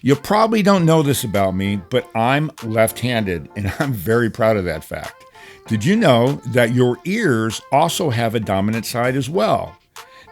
You probably don't know this about me, but I'm left-handed, and I'm very proud of that fact. Did you know that your ears also have a dominant side as well?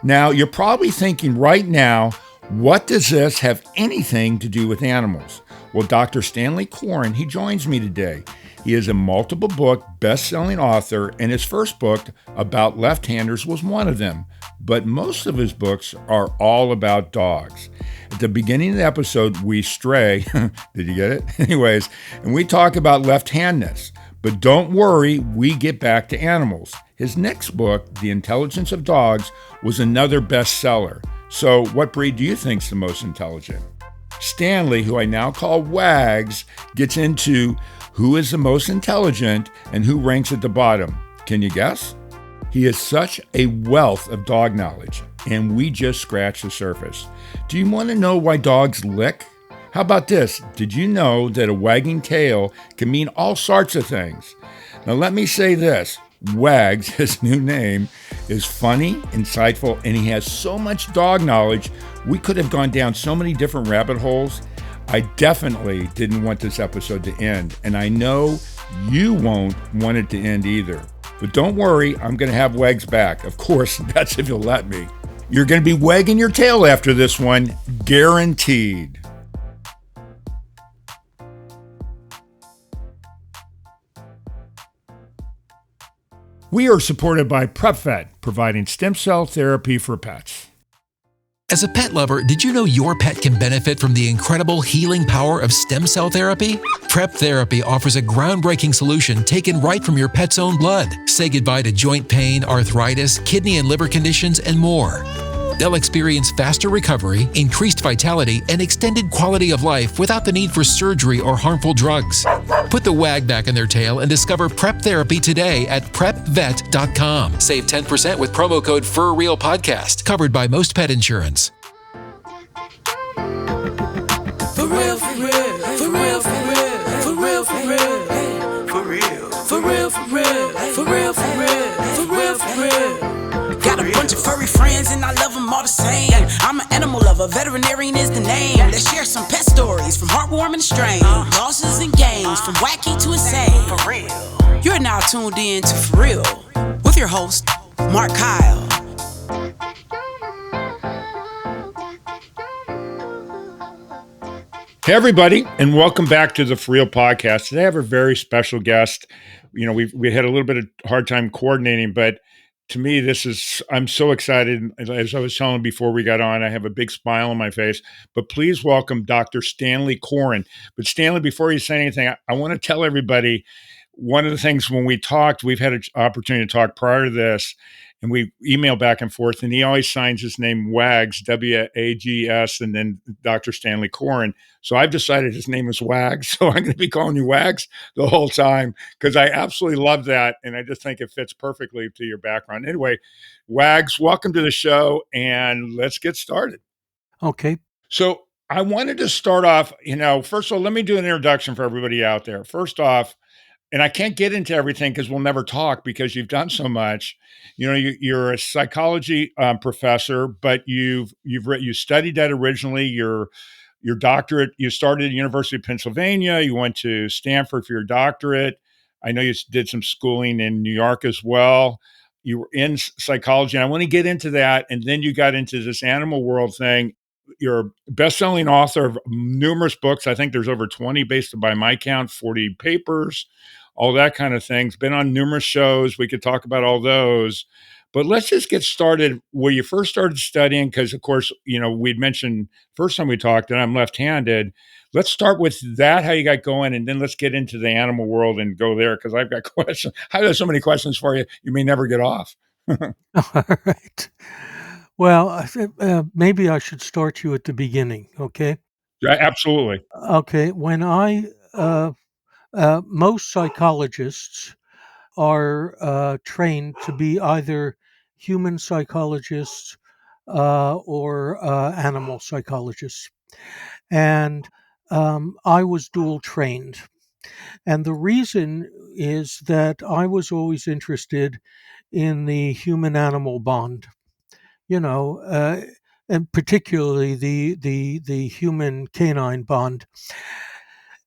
Now, you're probably thinking right now, what does this have anything to do with animals? Well, Dr. Stanley Coren, he joins me today. He is a multiple book best-selling author, and his first book about left-handers was one of them. But most of his books are all about dogs. At the beginning of the episode, we stray. Did you get it? Anyways, and we talk about left-handedness. But don't worry, we get back to animals. His next book, The Intelligence of Dogs, was another bestseller. So what breed do you think's the most intelligent? Stanley, who I now call Wags, gets into who is the most intelligent and who ranks at the bottom. Can you guess? He is such a wealth of dog knowledge, and we just scratched the surface. Do you want to know why dogs lick? How about this? Did you know that a wagging tail can mean all sorts of things? Now let me say this. Wags, his new name, is funny, insightful, and he has so much dog knowledge, we could have gone down so many different rabbit holes. I definitely didn't want this episode to end, and I know you won't want it to end either. But don't worry, I'm going to have Wags back. Of course, that's if you'll let me. You're going to be wagging your tail after this one, guaranteed. We are supported by PrepVet, providing stem cell therapy for pets. As a pet lover, did you know your pet can benefit from the incredible healing power of stem cell therapy? Prep Therapy offers a groundbreaking solution taken right from your pet's own blood. Say goodbye to joint pain, arthritis, kidney and liver conditions, and more. They'll experience faster recovery, increased vitality, and extended quality of life without the need for surgery or harmful drugs. Put the wag back in their tail and discover Prep Therapy today at PrepVet.com. Save 10% with promo code FurRealPodcast, covered by most pet insurance. For real, for real, for real, for real, for real, for real, for real, for real, for real, for real, for real, for real, for real. Got a bunch of furry friends and I love them all the same. I'm an animal lover, veterinarian is the name. Let's share some pet stories from heartwarming to strange, losses and gains, from wacky to insane. For real. You're now tuned in to For Real with your host, Mark Kyle. Hey, everybody, and welcome back to the For Real podcast. Today I have a very special guest. You know, we had a little bit of hard time coordinating, but to me, I'm so excited. As I was telling before we got on, I have a big smile on my face. But please welcome Dr. Stanley Coren. But Stanley, before you say anything, I want to tell everybody one of the things when we talked, we've had an opportunity to talk prior to this, and we email back and forth, and he always signs his name Wags, W-A-G-S, and then Dr. Stanley Coren. So I've decided his name is Wags, so I'm going to be calling you Wags the whole time because I absolutely love that, and I just think it fits perfectly to your background. Anyway, Wags, welcome to the show, and let's get started. Okay. So I wanted to start off, first of all, let me do an introduction for everybody out there. First off, and I can't get into everything because we'll never talk because you've done so much. You're a psychology professor, but you studied that originally. Your doctorate, you started at the University of Pennsylvania. You went to Stanford for your doctorate. I know you did some schooling in New York as well. You were in psychology. And I want to get into that. And then you got into this animal world thing. You're a best-selling author of numerous books. I think there's over 20 based by my count, 40 papers, all that kind of things. Been on numerous shows. We could talk about all those. But let's just get started where you first started studying, because, of course, we'd mentioned first time we talked that I'm left-handed. Let's start with that, how you got going, and then let's get into the animal world and go there, because I've got questions. I have so many questions for you, you may never get off. All right. Well, maybe I should start you at the beginning, okay? Yeah, absolutely. Okay. When most psychologists are trained to be either human psychologists or animal psychologists. And I was dual trained. And the reason is that I was always interested in the human animal bond. You know, and particularly the human canine bond.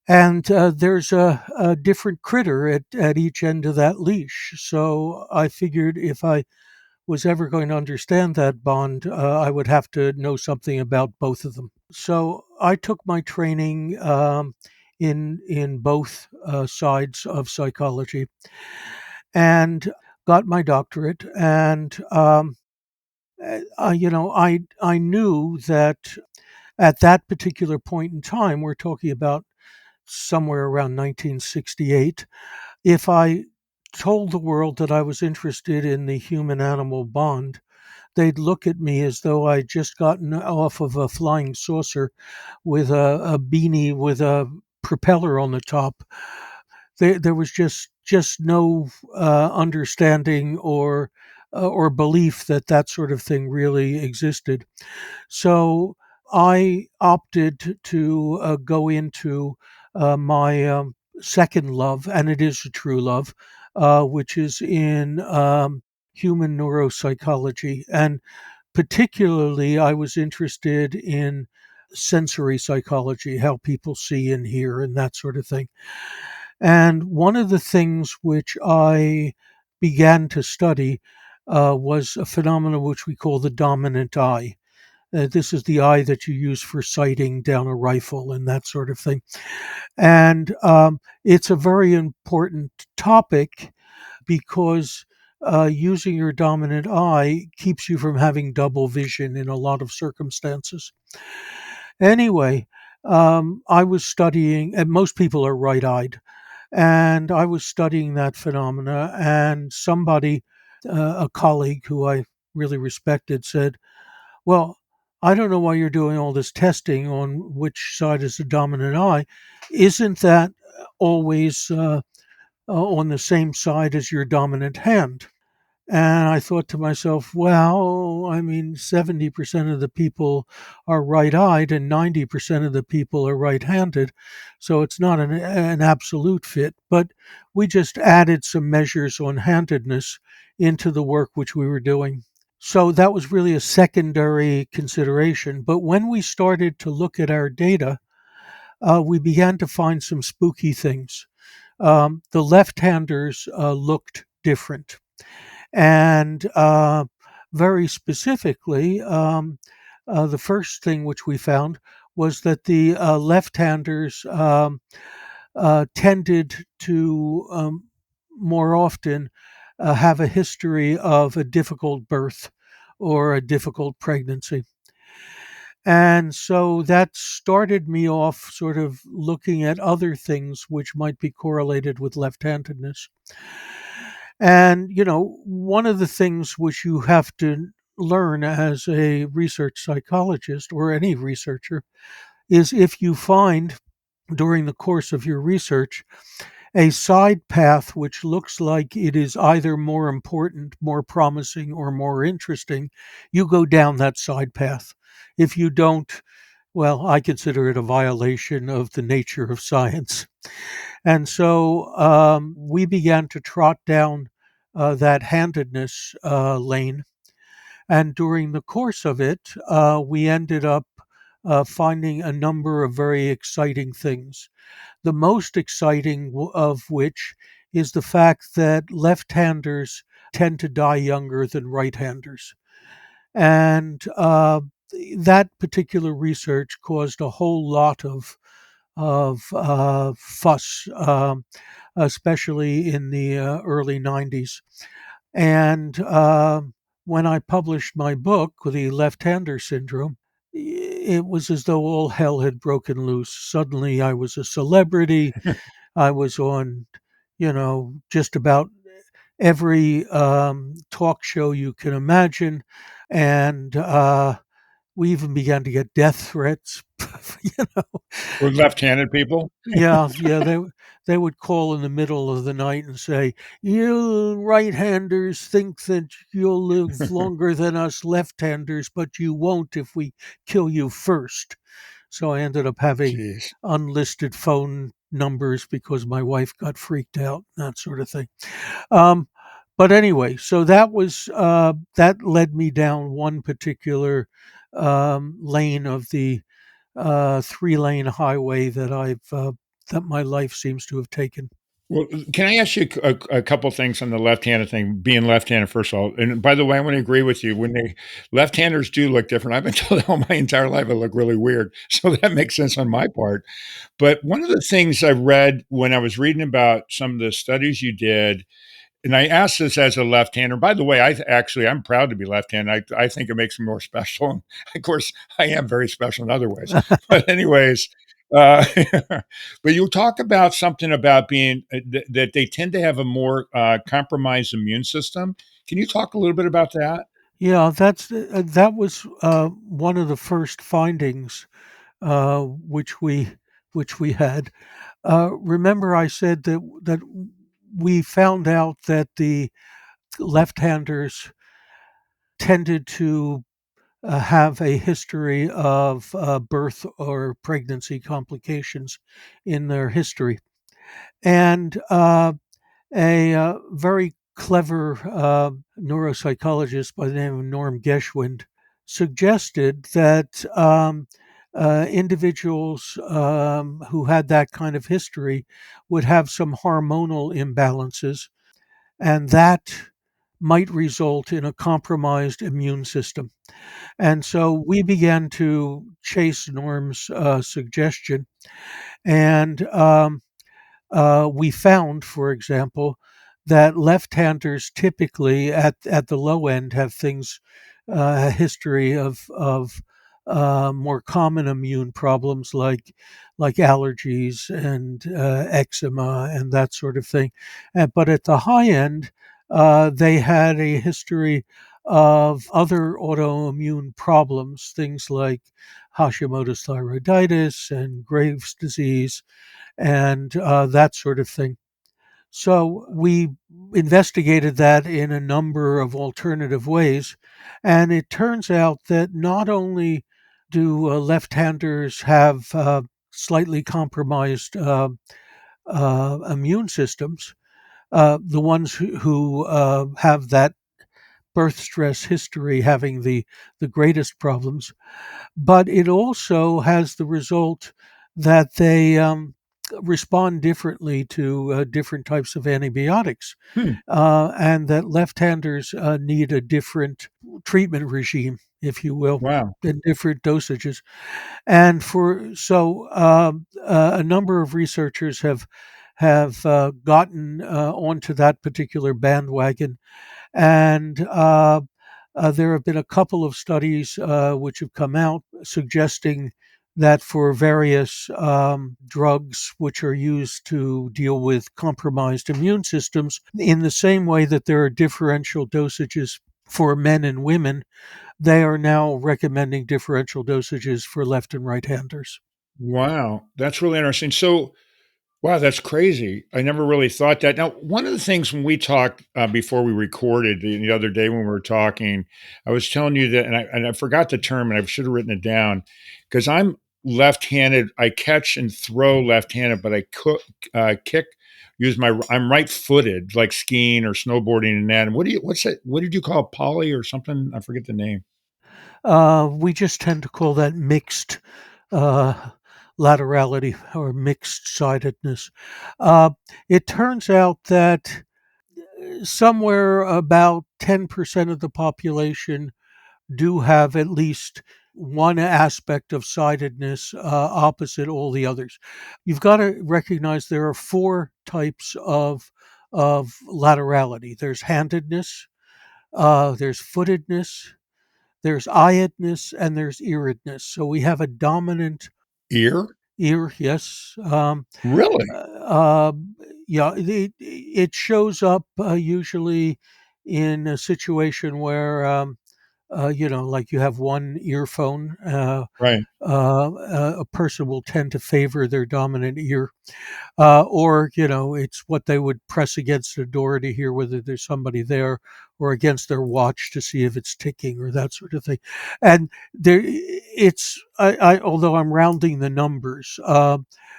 And there's a different critter at each end of that leash. So I figured if I was ever going to understand that bond, I would have to know something about both of them. So I took my training in both sides of psychology and got my doctorate. And I knew that at that particular point in time, we're talking about somewhere around 1968, if I told the world that I was interested in the human animal bond, they'd look at me as though I'd just gotten off of a flying saucer with a beanie with a propeller on the top. There was just no understanding or belief that that sort of thing really existed. So I opted to go into my second love, and it is a true love, which is in human neuropsychology. And particularly, I was interested in sensory psychology, how people see and hear, and that sort of thing. And one of the things which I began to study was a phenomenon which we call the dominant eye. This is the eye that you use for sighting down a rifle and that sort of thing. And it's a very important topic because using your dominant eye keeps you from having double vision in a lot of circumstances. Anyway, I was studying, and most people are right eyed, and I was studying that phenomena, and somebody, a colleague who I really respected, said, well, I don't know why you're doing all this testing on which side is the dominant eye. Isn't that always on the same side as your dominant hand? And I thought to myself, well, I mean, 70% of the people are right eyed and 90% of the people are right handed. So it's not an absolute fit. But we just added some measures on handedness into the work which we were doing. So that was really a secondary consideration. But when we started to look at our data, we began to find some spooky things. The left handers looked different. And very specifically, the first thing which we found was that the left handers tended to more often have a history of a difficult birth or a difficult pregnancy. And so that started me off sort of looking at other things which might be correlated with left handedness. And, one of the things which you have to learn as a research psychologist or any researcher is if you find during the course of your research a side path which looks like it is either more important, more promising, or more interesting, you go down that side path. If you don't, well, I consider it a violation of the nature of science. And so we began to trot down that handedness lane. And during the course of it, we ended up finding a number of very exciting things. The most exciting of which is the fact that left-handers tend to die younger than right-handers. And that particular research caused a whole lot of fuss, especially in the early 90s. And when I published my book, The Left-Hander Syndrome, it was as though all hell had broken loose. Suddenly I was a celebrity. I was on, just about every talk show you can imagine. And we even began to get death threats. you know, We're left-handed people. yeah, they would call in the middle of the night and say, "You right-handers think that you'll live longer than us left-handers, but you won't if we kill you first." So I ended up having Jeez. unlisted phone numbers because my wife got freaked out, that sort of thing. Um, but anyway, so that led me down one particular lane of the 3-lane highway that my life seems to have taken. Well, can I ask you a couple things on the left-handed thing, being left-handed, first of all? And by the way, I want to agree with you. When they left-handers do look different, I've been told all my entire life I look really weird. So that makes sense on my part. But one of the things I read when I was reading about some of the studies you did, and I asked this as a left-hander. By the way, I'm proud to be left-handed. I think it makes me more special. And of course, I am very special in other ways. But anyways, uh, but you talk about something about being that they tend to have a more compromised immune system. Can you talk a little bit about that? Yeah, that was one of the first findings which we had. Remember, I said that we found out that the left-handers tended to have a history of birth or pregnancy complications in their history, and a very clever neuropsychologist by the name of Norm Geschwind suggested that individuals who had that kind of history would have some hormonal imbalances, and that might result in a compromised immune system. And so we began to chase Norm's suggestion, and we found, for example, that left-handers typically at the low end have things a history of more common immune problems like allergies and eczema and that sort of thing. But at the high end, they had a history of other autoimmune problems, things like Hashimoto's thyroiditis and Graves' disease and that sort of thing. So we investigated that in a number of alternative ways. And it turns out that not only do left-handers have slightly compromised immune systems, the ones who have that birth stress history having the greatest problems, but it also has the result that they respond differently to different types of antibiotics, Hmm. and that left-handers need a different treatment regime, if you will, Wow. and different dosages. And for so a number of researchers have gotten onto that particular bandwagon, and there have been a couple of studies which have come out suggesting that for various drugs which are used to deal with compromised immune systems, in the same way that there are differential dosages for men and women, they are now recommending differential dosages for left and right handers. Wow. That's really interesting. So, wow, that's crazy. I never really thought that. Now, one of the things when we talked before we recorded the other day when we were talking, I was telling you that, and I forgot the term, and I should have written it down because I'm left-handed. I catch and throw left-handed, but kick. I'm right-footed, like skiing or snowboarding and that. And what's that? What did you call it, poly or something? I forget the name. We just tend to call that mixed uh, laterality or mixed sidedness. Uh, it turns out that somewhere about 10% of the population do have at least one aspect of sidedness opposite all the others. You've got to recognize there are four types of laterality. There's handedness, there's footedness, there's eyedness, and there's earedness. So we have a dominant Ear? ear, yes. Really? Uh, yeah, it shows up usually in a situation where, like you have one earphone. Right. A person will tend to favor their dominant ear, or it's what they would press against a door to hear whether there's somebody there, or against their watch to see if it's ticking or that sort of thing. And although I'm rounding the numbers,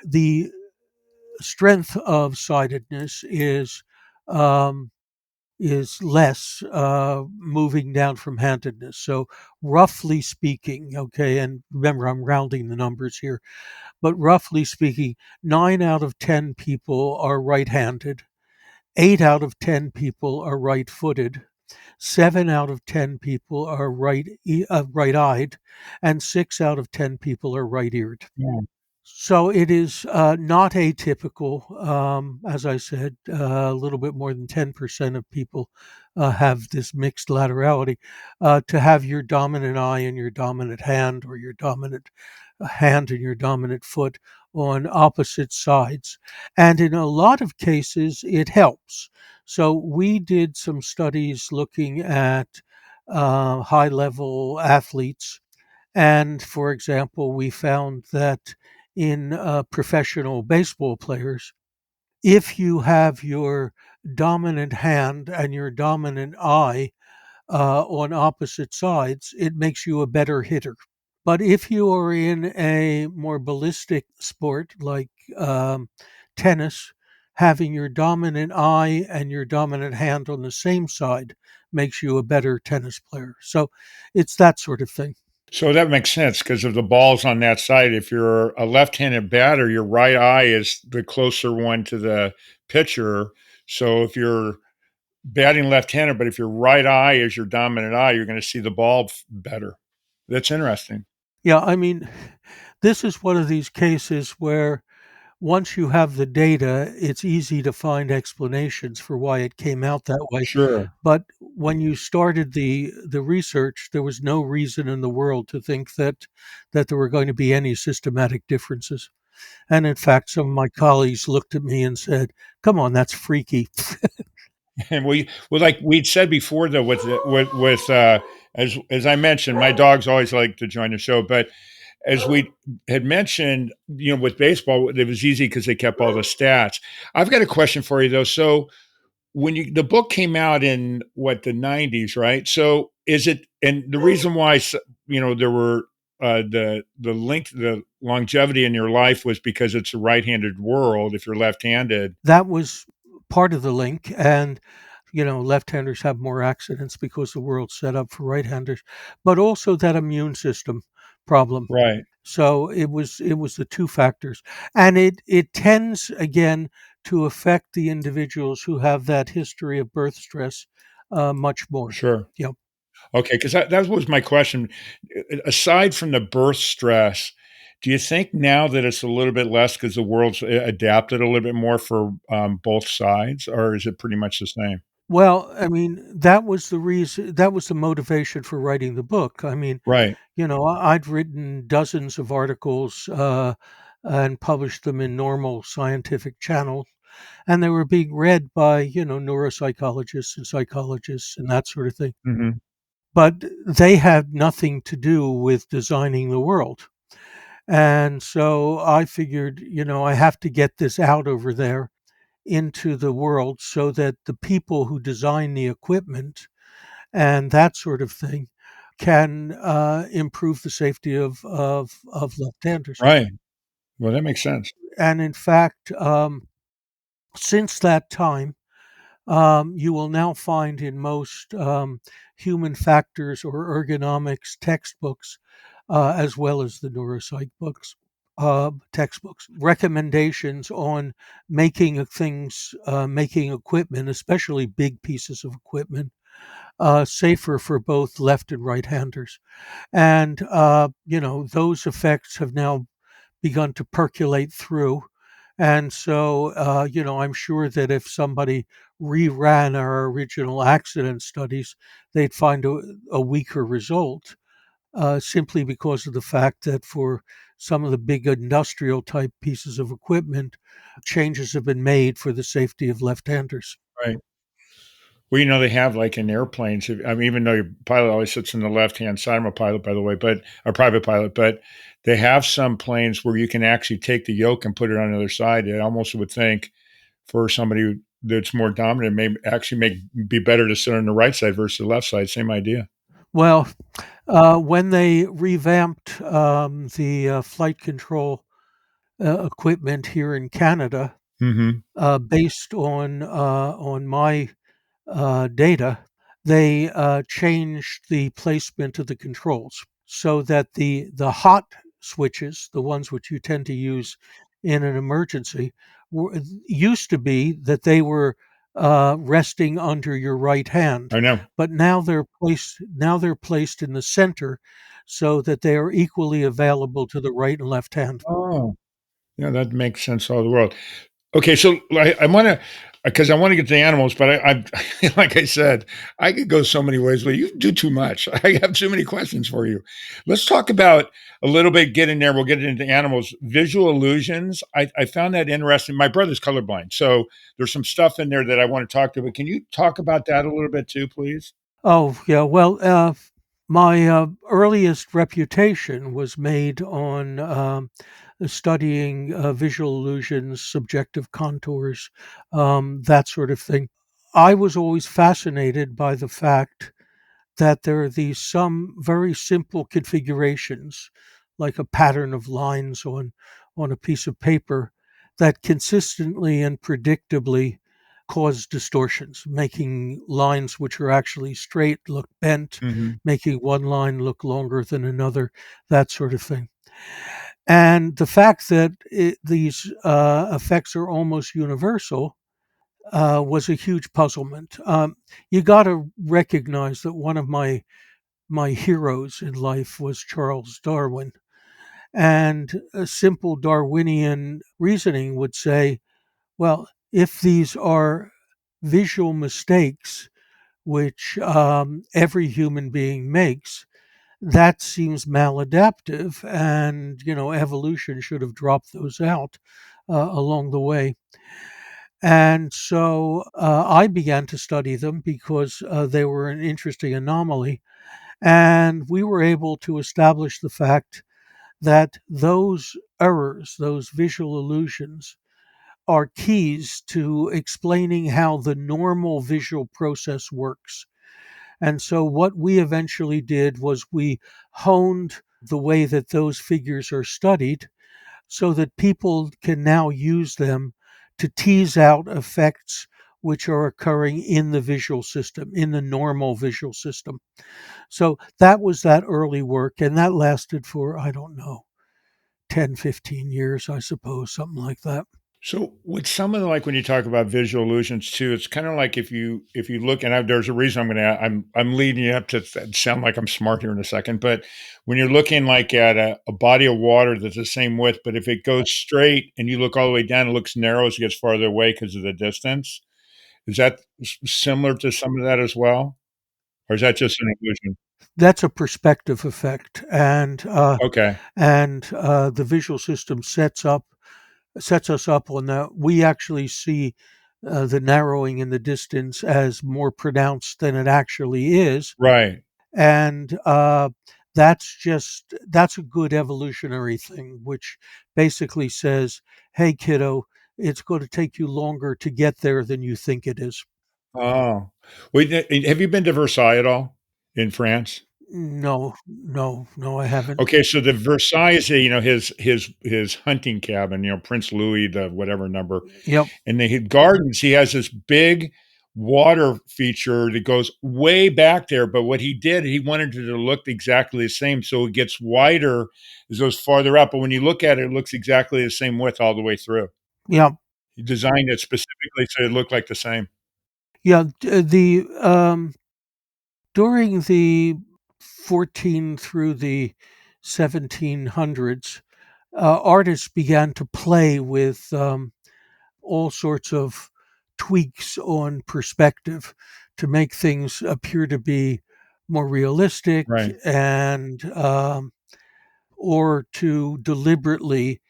the strength of sightedness is um, is less moving down from handedness. So, roughly speaking, okay, and remember, I'm rounding the numbers here, but roughly speaking, 9 out of 10 people are right handed, 8 out of 10 people are right footed, 7 out of 10 people are right eyed, and 6 out of 10 people are right eared. Yeah. So it is not atypical. As I said, a little bit more than 10% of people have this mixed laterality, to have your dominant eye and your dominant hand, or your dominant hand and your dominant foot on opposite sides. And in a lot of cases, it helps. So we did some studies looking at high level athletes, and for example, we found that in professional baseball players, if you have your dominant hand and your dominant eye on opposite sides, it makes you a better hitter. But if you are in a more ballistic sport like tennis, having your dominant eye and your dominant hand on the same side makes you a better tennis player. So it's that sort of thing. So that makes sense because of the balls on that side. If you're a left-handed batter, your right eye is the closer one to the pitcher. So if you're batting left-handed, but if your right eye is your dominant eye, you're going to see the ball better. That's interesting. Yeah, I mean, this is one of these cases where once you have the data, it's easy to find explanations for why it came out that way. Sure. But when you started the research, there was no reason in the world to think that there were going to be any systematic differences. And in fact, some of my colleagues looked at me and said, "Come on, that's freaky." And like we'd said before, though, as I mentioned, my dogs always like to join the show, but as we had mentioned, with baseball, it was easy because they kept all the stats. I've got a question for you though. So when the book came out in the 90s, right? So is it, and the reason why, there were the longevity in your life was because it's a right-handed world if you're left-handed. That was part of the link. And left-handers have more accidents because the world's set up for right-handers, but also that immune system problem. Right. So it was the two factors, and it tends again to affect the individuals who have that history of birth stress much more. Sure. Yeah. Okay, because that was my question. Aside from the birth stress, do you think now that it's a little bit less because the world's adapted a little bit more for both sides, or is it pretty much the same? Well, I mean, that was the reason. That was the motivation for writing the book. I mean, Right. I'd written dozens of articles and published them in normal scientific channels, and they were being read by neuropsychologists and psychologists and that sort of thing. Hmm. But they had nothing to do with designing the world. And so I figured, I have to get this out over there into the world so that the people who design the equipment and that sort of thing can improve the safety of left-handers. Right. Well, that makes sense. And in fact, since that time, you will now find in most human factors or ergonomics textbooks, as well as the neuropsych books, textbooks, recommendations on making equipment, especially big pieces of equipment, safer for both left and right handers. And, those effects have now begun to percolate through. And so, I'm sure that if somebody reran our original accident studies, they'd find a weaker result, simply because of the fact that for some of the big industrial type pieces of equipment, changes have been made for the safety of left-handers. Right. Well, they have like in airplanes. I mean, even though your pilot always sits in the left-hand side, I'm a pilot, by the way, but a private pilot, but they have some planes where you can actually take the yoke and put it on the other side. I almost would think for somebody that's more dominant, may actually be better to sit on the right side versus the left side. Same idea. Well, when they revamped the flight control equipment here in Canada, Hmm. based on my data, they changed the placement of the controls so that the hot switches, the ones which you tend to use in an emergency, used to be that they were resting under your right hand, I know. but now they're placed in the center so that they are equally available to the right and left hand. Oh, yeah, that makes sense all the world. Okay, so I want to, because I want to get to the animals, but like I said, I could go so many ways. But you do too much. I have too many questions for you. Let's talk about a little bit. Get in there. We'll get into animals. Visual illusions. I found that interesting. My brother's colorblind, so there's some stuff in there that I want to talk to. But can you talk about that a little bit too, please? Oh, yeah. Well, my earliest reputation was made on studying visual illusions, subjective contours, that sort of thing. I was always fascinated by the fact that there are these some very simple configurations, like a pattern of lines on a piece of paper, that consistently and predictably cause distortions, making lines which are actually straight look bent, Hmm. making one line look longer than another, that sort of thing. And the fact that these effects are almost universal was a huge puzzlement. You got to recognize that one of my heroes in life was Charles Darwin. And a simple Darwinian reasoning would say, well, if these are visual mistakes, which every human being makes, that seems maladaptive, and evolution should have dropped those out along the way. And so I began to study them because they were an interesting anomaly, and we were able to establish the fact that those errors, those visual illusions, are keys to explaining how the normal visual process works. And so, what we eventually did was we honed the way that those figures are studied so that people can now use them to tease out effects which are occurring in the visual system, in the normal visual system. So, that was that early work, and that lasted for, I don't know, 10, 15 years, I suppose, something like that. So with some of the like when you talk about visual illusions too, it's kind of like if you look and there's a reason I'm leading you up to sound like I'm smart here in a second, but when you're looking like at a body of water that's the same width, but if it goes straight and you look all the way down, it looks narrow as it gets farther away because of the distance. Is that similar to some of that as well, or is that just an illusion? That's a perspective effect, Okay, and the visual system sets us up on that. We actually see the narrowing in the distance as more pronounced than it actually is, right. and that's a good evolutionary thing, which basically says, "Hey, kiddo, it's going to take you longer to get there than you think it is." Oh, wait, have you been to Versailles at all in France? No, no, no, I haven't. Okay, so the Versailles is, his hunting cabin, Prince Louis, the whatever number, Yep, and the gardens, he has this big water feature that goes way back there, but what he did, he wanted it to look exactly the same, so it gets wider as it goes farther up, but when you look at it, it looks exactly the same width all the way through. yep, He designed it specifically so it looked like the same. yeah. The during the 14 through the 1700s, artists began to play with all sorts of tweaks on perspective to make things appear to be more realistic, Right. and or to deliberately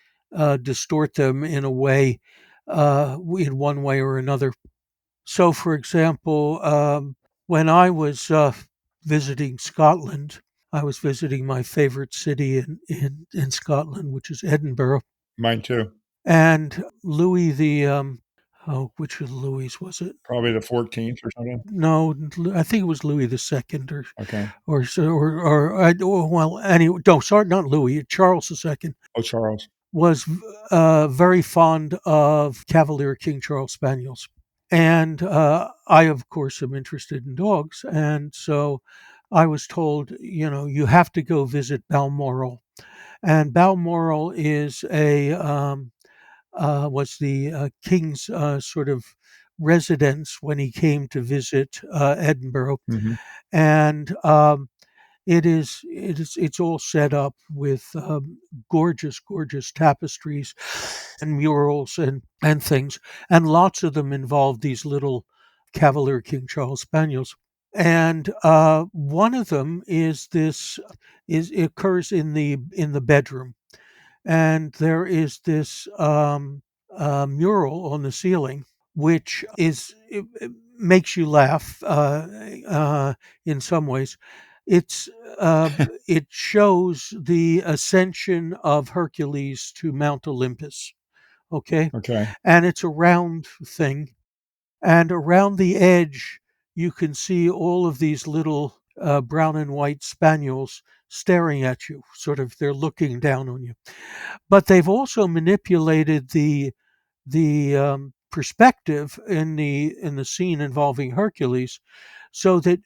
distort them in a way, in one way or another. So, for example, when I was visiting Scotland, I was visiting my favorite city in Scotland, which is Edinburgh. Mine too. And Louis the, oh, which of Louis was it? Probably the 14th or something. No, I think it was Louis the Second, Okay. well, anyway, no, sorry, not Louis, Charles the Second Oh, Charles. was very fond of Cavalier King Charles Spaniels. And I, of course, am interested in dogs. And so I was told, you have to go visit Balmoral. And Balmoral is was the king's sort of residence when he came to visit Edinburgh. Hmm. And it's all set up with gorgeous, gorgeous tapestries and murals and things, and lots of them involve these little Cavalier King Charles Spaniels. And one of them is this is it occurs in the bedroom, and there is this mural on the ceiling, which it makes you laugh in some ways. It's uh, it shows the ascension of Hercules to Mount Olympus. Okay, Okay. and it's a round thing, and around the edge you can see all of these little brown and white spaniels staring at you. Sort of, they're looking down on you. But they've also manipulated the perspective in the scene involving Hercules, so that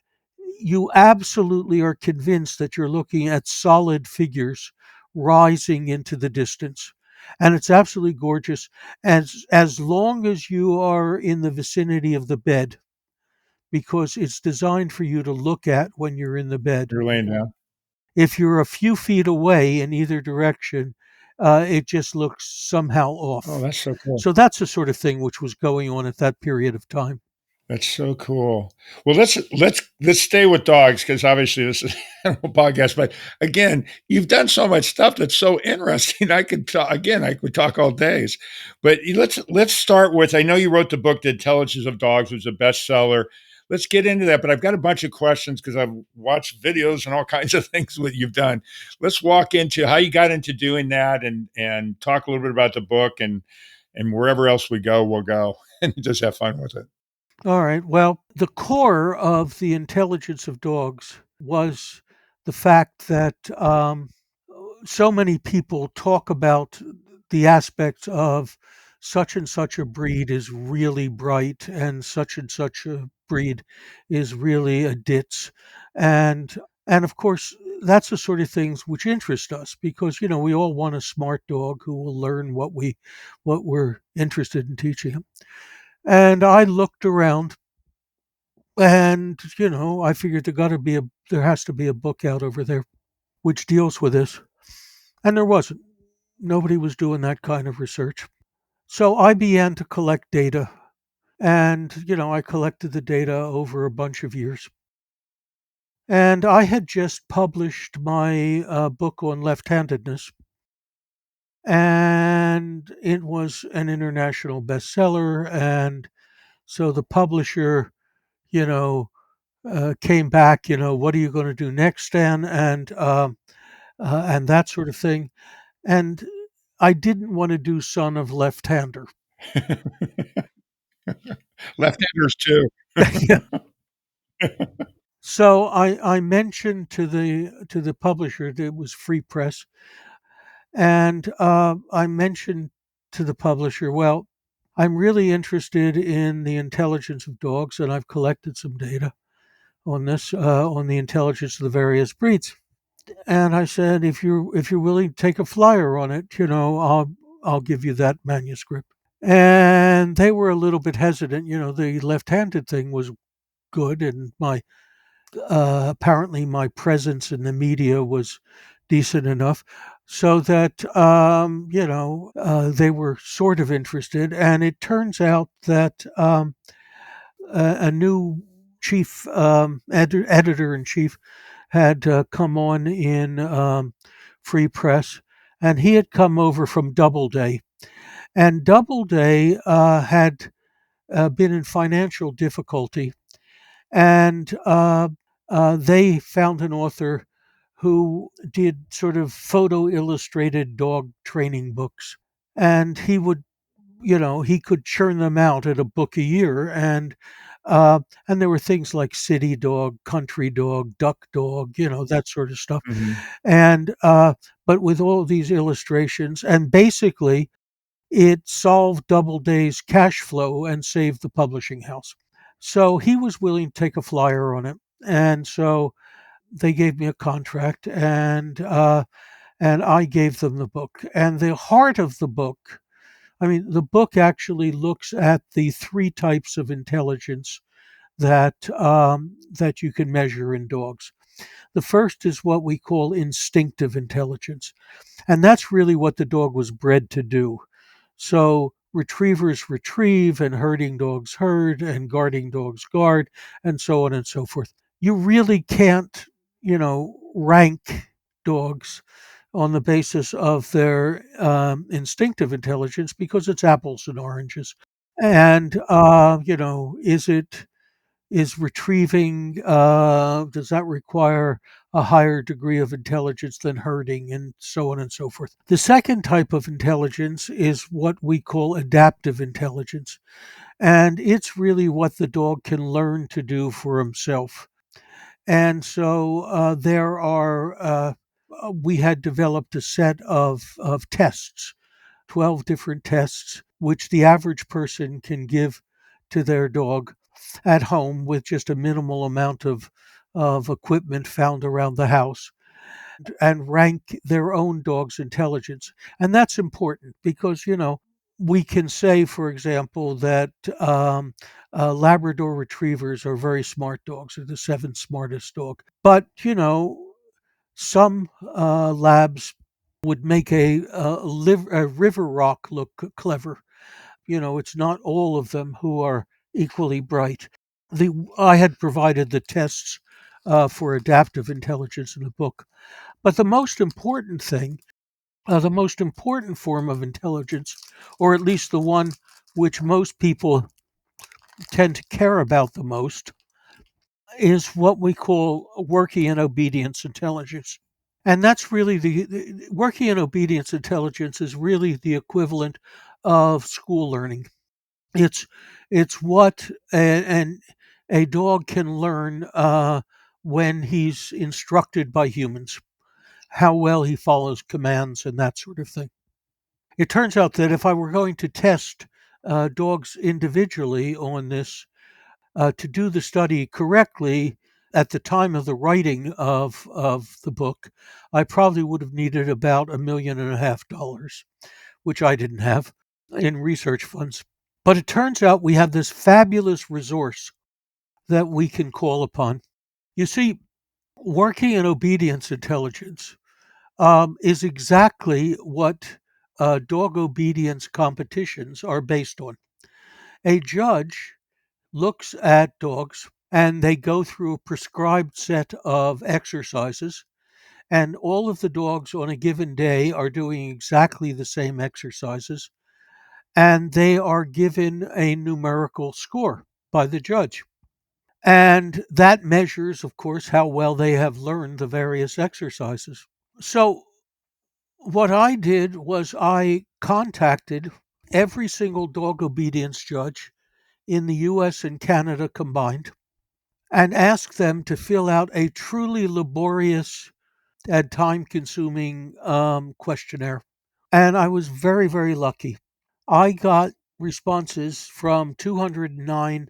you absolutely are convinced that you're looking at solid figures rising into the distance. And it's absolutely gorgeous, as long as you are in the vicinity of the bed, because it's designed for you to look at when you're in the bed. You're laying down. If you're a few feet away in either direction, it just looks somehow Oh, off. that's so cool. So that's the sort of thing which was going on at that period of time. That's so cool. Well, let's stay with dogs because obviously this is a podcast. But again, you've done so much stuff that's so interesting. I could talk again. I could talk all days. But let's start with. I know you wrote the book, "The Intelligence of Dogs," was a bestseller. Let's get into that. But I've got a bunch of questions because I've watched videos and all kinds of things that you've done. Let's walk into how you got into doing that, and talk a little bit about the book, and wherever else we go, we'll go and just have fun with it. All right. Well, the core of the intelligence of dogs was the fact that so many people talk about the aspects of such and such a breed is really bright, and such a breed is really a ditz. And of course, that's the sort of things which interest us, because we all want a smart dog who will learn what we're interested in teaching him. And I looked around, and I figured there has to be a book out over there which deals with this. And there wasn't. Nobody was doing that kind of research. So I began to collect data, and I collected the data over a bunch of years. And I had just published my book on left-handedness, and it was an international bestseller. And so the publisher, you know, came back. What are you going to do next, Stan? And that sort of thing. And I didn't want to do Son of Left-Hander. Left-handers too. Yeah. So I mentioned to the publisher that it was free press, and I mentioned to the publisher, well, I'm really interested in the intelligence of dogs, and I've collected some data on this, on the intelligence of the various breeds. And I said, if you're willing to take a flyer on it, I'll give you that manuscript. And they were a little bit hesitant. The left-handed thing was good, and my apparently my presence in the media was decent enough, so that they were sort of interested. And it turns out that a new chief editor in chief had come on in Free Press, and he had come over from Doubleday, and Doubleday had been in financial difficulty, and they found an author who did sort of photo illustrated dog training books, and he could churn them out at a book a year. And there were things like city dog, country dog, duck dog, that sort of stuff. Mhm. And but with all these illustrations, and basically it solved Doubleday's cash flow and saved the publishing house. So he was willing to take a flyer on it. And so they gave me a contract, and I gave them the book. And the heart of the book, I mean, the book actually looks at the three types of intelligence that you can measure in dogs. The first is what we call instinctive intelligence, and that's really what the dog was bred to do. So retrievers retrieve, and herding dogs herd, and guarding dogs guard, and so on and so forth. You really can't, rank dogs on the basis of their instinctive intelligence because it's apples and oranges. And is retrieving, does that require a higher degree of intelligence than herding, and so on and so forth. The second type of intelligence is what we call adaptive intelligence, and it's really what the dog can learn to do for himself. And so we had developed a set of tests, 12 different tests, which the average person can give to their dog at home with just a minimal amount of equipment found around the house, and rank their own dog's intelligence. And that's important because, we can say, for example, that Labrador retrievers are very smart dogs. They're the seventh smartest dog. But, some labs would make a river rock look clever. It's not all of them who are equally bright. I had provided the tests for adaptive intelligence in the book. But the most important form of intelligence, or at least the one which most people tend to care about the most, is what we call working and obedience intelligence. And that's really the working and obedience intelligence is really the equivalent of school learning. It's it's what a dog can learn when he's instructed by humans, how well he follows commands and that sort of thing. It turns out that if I were going to test dogs individually on this, to do the study correctly at the time of the writing of the book, I probably would have needed about $1.5 million, which I didn't have in research funds. But it turns out we have this fabulous resource that we can call upon. You see, working in obedience intelligence is exactly what dog obedience competitions are based on. A judge looks at dogs and they go through a prescribed set of exercises, and all of the dogs on a given day are doing exactly the same exercises, and they are given a numerical score by the judge. And that measures, of course, how well they have learned the various exercises. So, what I did was I contacted every single dog obedience judge in the US and Canada combined and asked them to fill out a truly laborious and time consuming questionnaire. And I was very, very lucky. I got responses from 209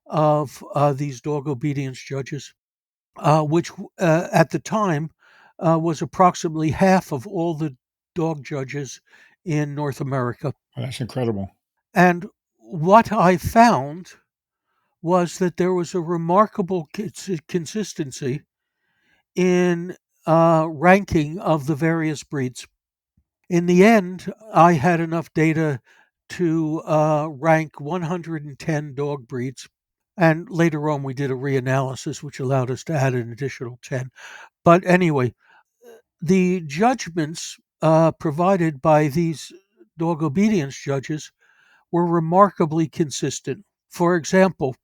of these dog obedience judges, which at the time was approximately half of all the dog judges in North America. Oh, that's incredible. And what I found was that there was a remarkable consistency in ranking of the various breeds. In the end, I had enough data to rank 110 dog breeds. And later on, we did a reanalysis, which allowed us to add an additional 10. But anyway, the judgments provided by these dog obedience judges were remarkably consistent. For example,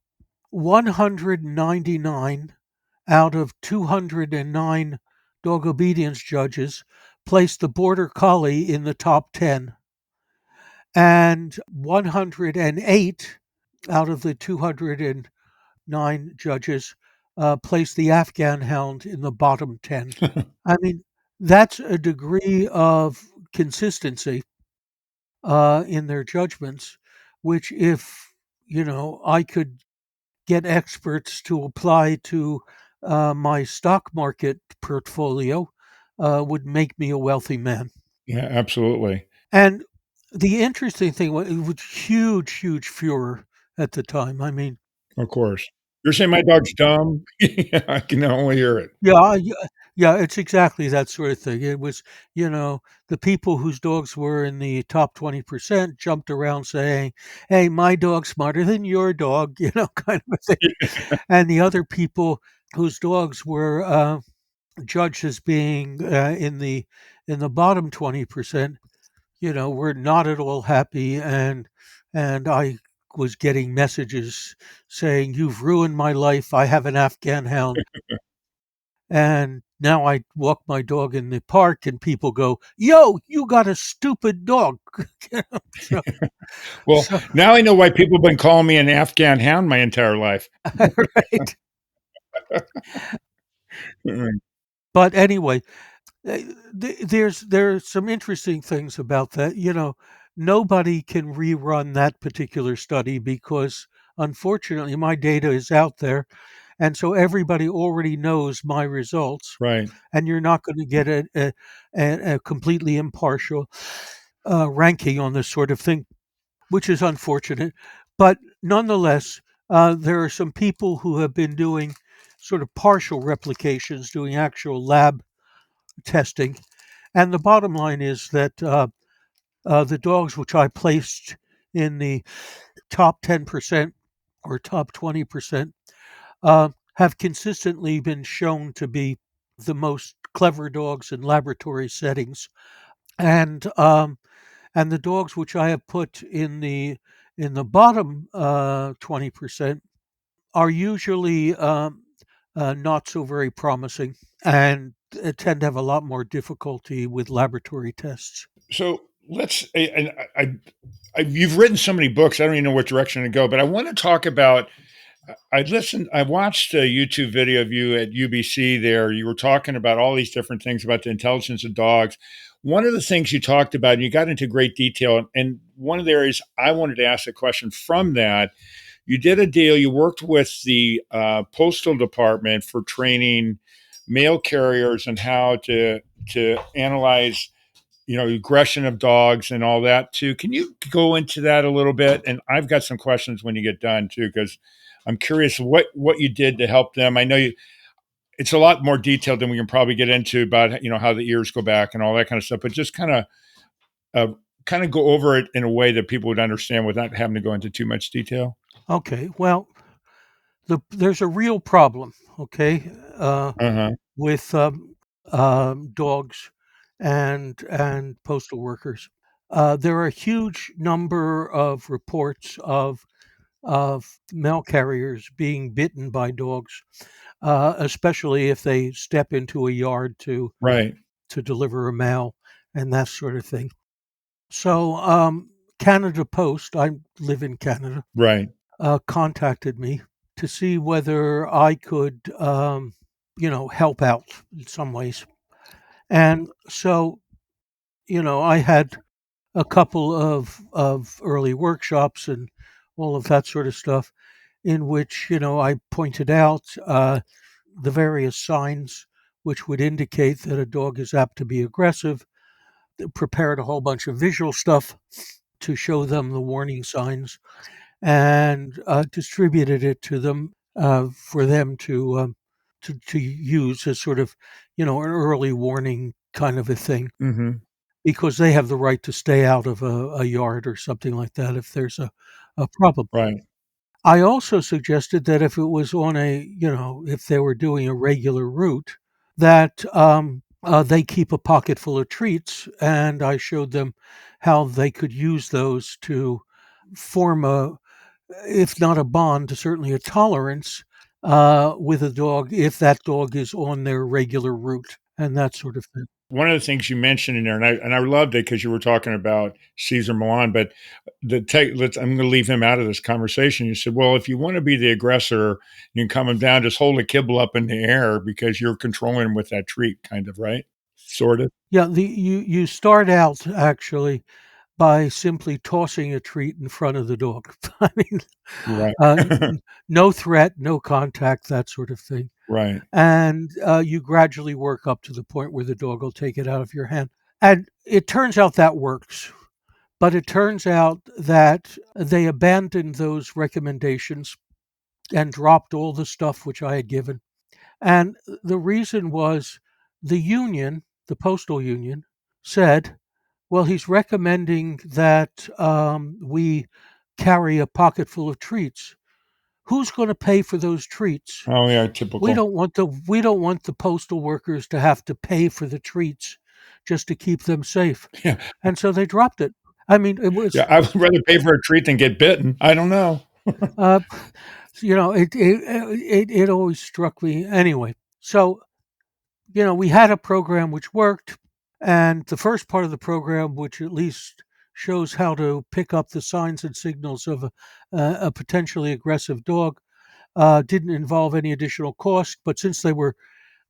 199 out of 209 dog obedience judges placed the border collie in the top 10, and 108 out of the 209 judges placed the Afghan hound in the bottom 10. I mean, that's a degree of consistency in their judgments, which if, I could get experts to apply to my stock market portfolio, would make me a wealthy man. Yeah, absolutely. And the interesting thing was it was huge, huge furor at the time. I mean, Of course. You're saying my dog's dumb? Yeah, I can only hear it. yeah, yeah, it's exactly that sort of thing. It was, the people whose dogs were in the top 20% jumped around saying, "Hey, my dog's smarter than your dog," kind of a thing. And the other people whose dogs were judged as being in the bottom 20%, were not at all happy, and I was getting messages saying, "You've ruined my life. I have an Afghan hound, and now I walk my dog in the park, and people go, 'Yo, you got a stupid dog.'" You know, so, Well, so now I know why people have been calling me an Afghan hound my entire life. right. Mm, But anyway, there's some interesting things about that. Nobody can rerun that particular study because unfortunately my data is out there, and so everybody already knows my results, right. and you're not going to get a completely impartial ranking on this sort of thing, which is unfortunate. But nonetheless, there are some people who have been doing sort of partial replications, doing actual lab testing. And the bottom line is that the dogs which I placed in the top 10% or top 20% have consistently been shown to be the most clever dogs in laboratory settings. And the dogs which I have put in the bottom 20% are usually not so very promising and tend to have a lot more difficulty with laboratory tests. So let's, and you've written so many books, I don't even know what direction to go, but I want to talk about. I watched a YouTube video of you at UBC there. You were talking about all these different things about the intelligence of dogs. One of the things you talked about, and you got into great detail, and one of the areas I wanted to ask a question from that, you did a deal, you worked with the Postal Department for training mail carriers and how to analyze aggression of dogs and all that too. Can you go into that a little bit? And I've got some questions when you get done too, because I'm curious what you did to help them. I know it's a lot more detailed than we can probably get into about how the ears go back and all that kind of stuff. But just uh, kind of go over it in a way that people would understand without having to go into too much detail. Okay, well, there's a real problem, okay, Uh huh. with dogs and postal workers. There are a huge number of reports of mail carriers being bitten by dogs, especially if they step into a yard Right. to deliver a mail and that sort of thing. So, Canada Post, I live in Canada, Right. contacted me to see whether I could, help out in some ways. And so, I had a couple of early workshops and all of that sort of stuff in which, I pointed out the various signs which would indicate that a dog is apt to be aggressive, prepared a whole bunch of visual stuff to show them the warning signs, and distributed it to them for them to use as sort of an early warning kind of a thing, Mm-hmm. because they have the right to stay out of a yard or something like that if there's a problem. Right. I also suggested that if it was on if they were doing a regular route, that they keep a pocket full of treats, and I showed them how they could use those to form if not a bond, certainly a tolerance with a dog if that dog is on their regular route and that sort of thing. One of the things you mentioned in there, and I loved it because you were talking about Caesar Milan, but I'm going to leave him out of this conversation. You said, well, if you want to be the aggressor, you can come him down, just hold a kibble up in the air because you're controlling him with that treat, kind of, right? Sort of. Yeah, you start out actually. by simply tossing a treat in front of the dog. I mean, Right. uh, no threat, no contact, that sort of thing. Right. And you gradually work up to the point where the dog will take it out of your hand. And it turns out that works. But it turns out that they abandoned those recommendations and dropped all the stuff which I had given. And the reason was the union, the postal union, said, well, he's recommending that we carry a pocket full of treats. Who's going to pay for those treats? Oh, yeah, We typical. don't want the postal workers to have to pay for the treats just to keep them safe. Yeah. And so they dropped it. I mean, it was Yeah, I would rather pay for a treat than get bitten. I don't know. uh, it always struck me anyway. So we had a program which worked, and the first part of the program, which at least shows how to pick up the signs and signals of a potentially aggressive dog, didn't involve any additional cost. But since they were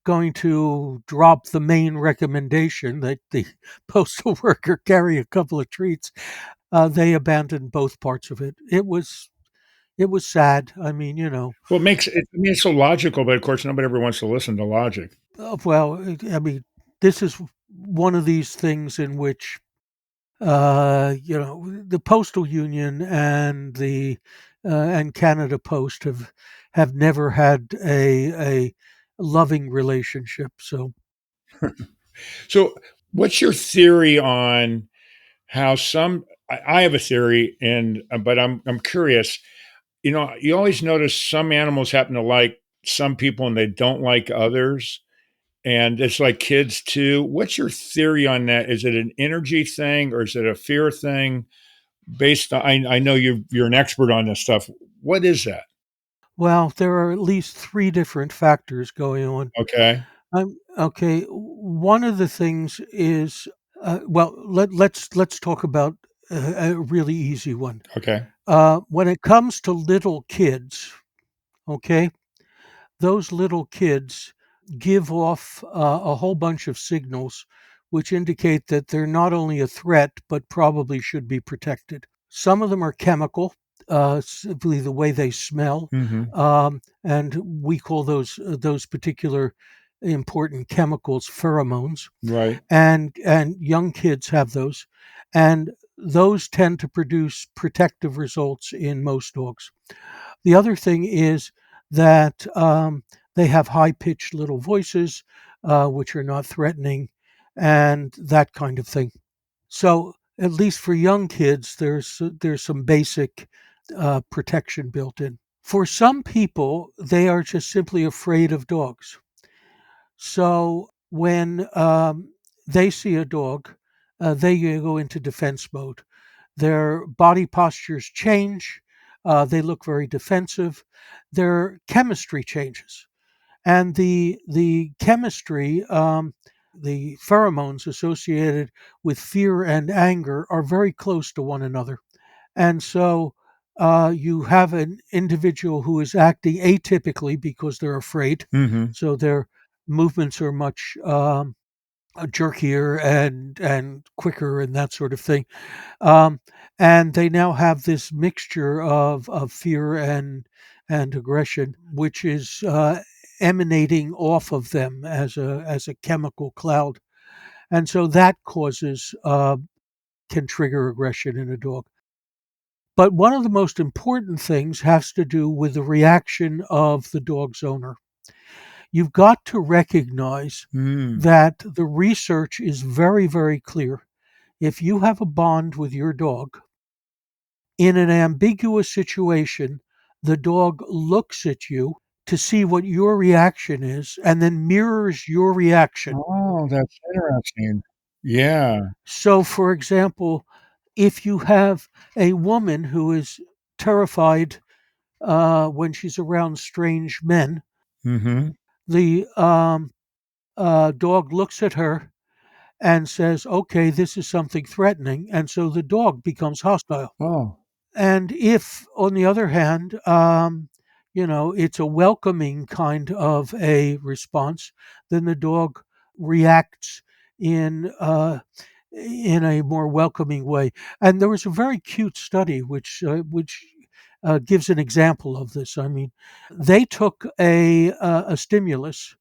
going to drop the main recommendation that the postal worker carry a couple of treats, they abandoned both parts of it. It was sad. I mean, Well, it makes it I mean, it's so logical, but of course, nobody ever wants to listen to logic. well, I mean, this is one of these things in which the postal union and the and Canada Post have never had a loving relationship. So, So, what's your theory on how some I have a theory and but I'm curious. You know, you always notice some animals happen to like some people and they don't like others. And it's like kids too. What's your theory on that? Is it an energy thing or is it a fear thing? Based on, I know you're an expert on this stuff. What is that? well, there are at least three different factors going on. Okay. Okay. One of the things is, well, let's talk about a really easy one. Okay. When it comes to little kids, okay, those little kids give off a whole bunch of signals which indicate that they're not only a threat but probably should be protected. Some of them are chemical, simply the way they smell, Mhm. and we call those particular important chemicals pheromones. Right. And young kids have those, and those tend to produce protective results in most dogs. The other thing is that they have high pitched little voices, which are not threatening, and that kind of thing. So, at least for young kids, there's some basic protection built in. For some people, they are just simply afraid of dogs. So when they see a dog, they go into defense mode. Their body postures change. They look very defensive. Their chemistry changes, and the chemistry, the pheromones associated with fear and anger, are very close to one another. And so you have an individual who is acting atypically because they're afraid. Mhm. So their movements are much jerkier and quicker and that sort of thing. Um, and they now have this mixture of fear and aggression, which is emanating off of them as a chemical cloud. And so that causes can trigger aggression in a dog. But one of the most important things has to do with the reaction of the dog's owner. You've got to recognize Mm. that the research is very, very clear. If you have a bond with your dog, in an ambiguous situation, the dog looks at you to see what your reaction is and then mirrors your reaction. Oh, that's interesting. Yeah. So, for example, if you have a woman who is terrified when she's around strange men, Mhm. the dog looks at her and says, okay, this is something threatening. And so the dog becomes hostile. Oh. And if, on the other hand, it's a welcoming kind of a response, then the dog reacts in in a more welcoming way. And there was a very cute study which gives an example of this. I mean, they took a stimulus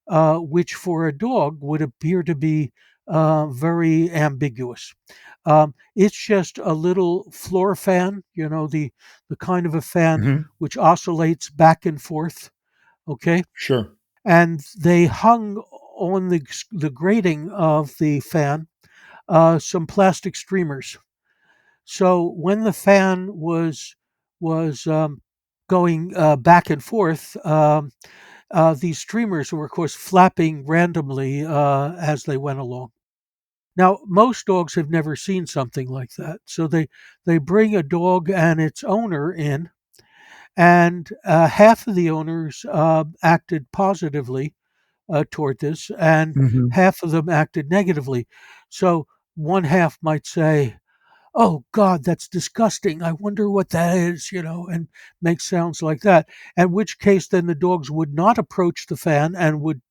which for a dog would appear to be very ambiguous. It's just a little floor fan, the kind of a fan Hmm. which oscillates back and forth. Okay, Sure. and they hung on the grating of the fan some plastic streamers. So when the fan was going back and forth, these streamers were, of course, flapping randomly as they went along. Now, most dogs have never seen something like that, so they bring a dog and its owner in, and half of the owners acted positively toward this, and Hmm. half of them acted negatively. So one half might say, "Oh God, that's disgusting. I wonder what that is," and make sounds like that. In which case, then the dogs would not approach the fan and would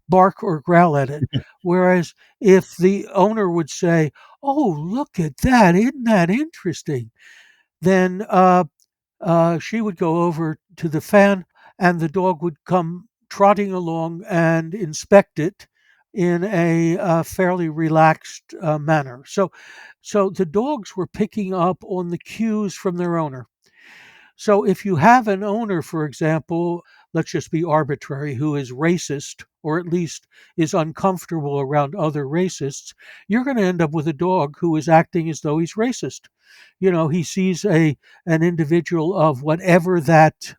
bark or growl at it. Whereas if the owner would say, "Oh, look at that! Isn't that interesting?" then she would go over to the fan, and the dog would come trotting along and inspect it in a fairly relaxed manner. So the dogs were picking up on the cues from their owner. So if you have an owner, for example, let's just be arbitrary, who is racist or at least is uncomfortable around other racists, you're going to end up with a dog who is acting as though he's racist. He sees an individual of whatever that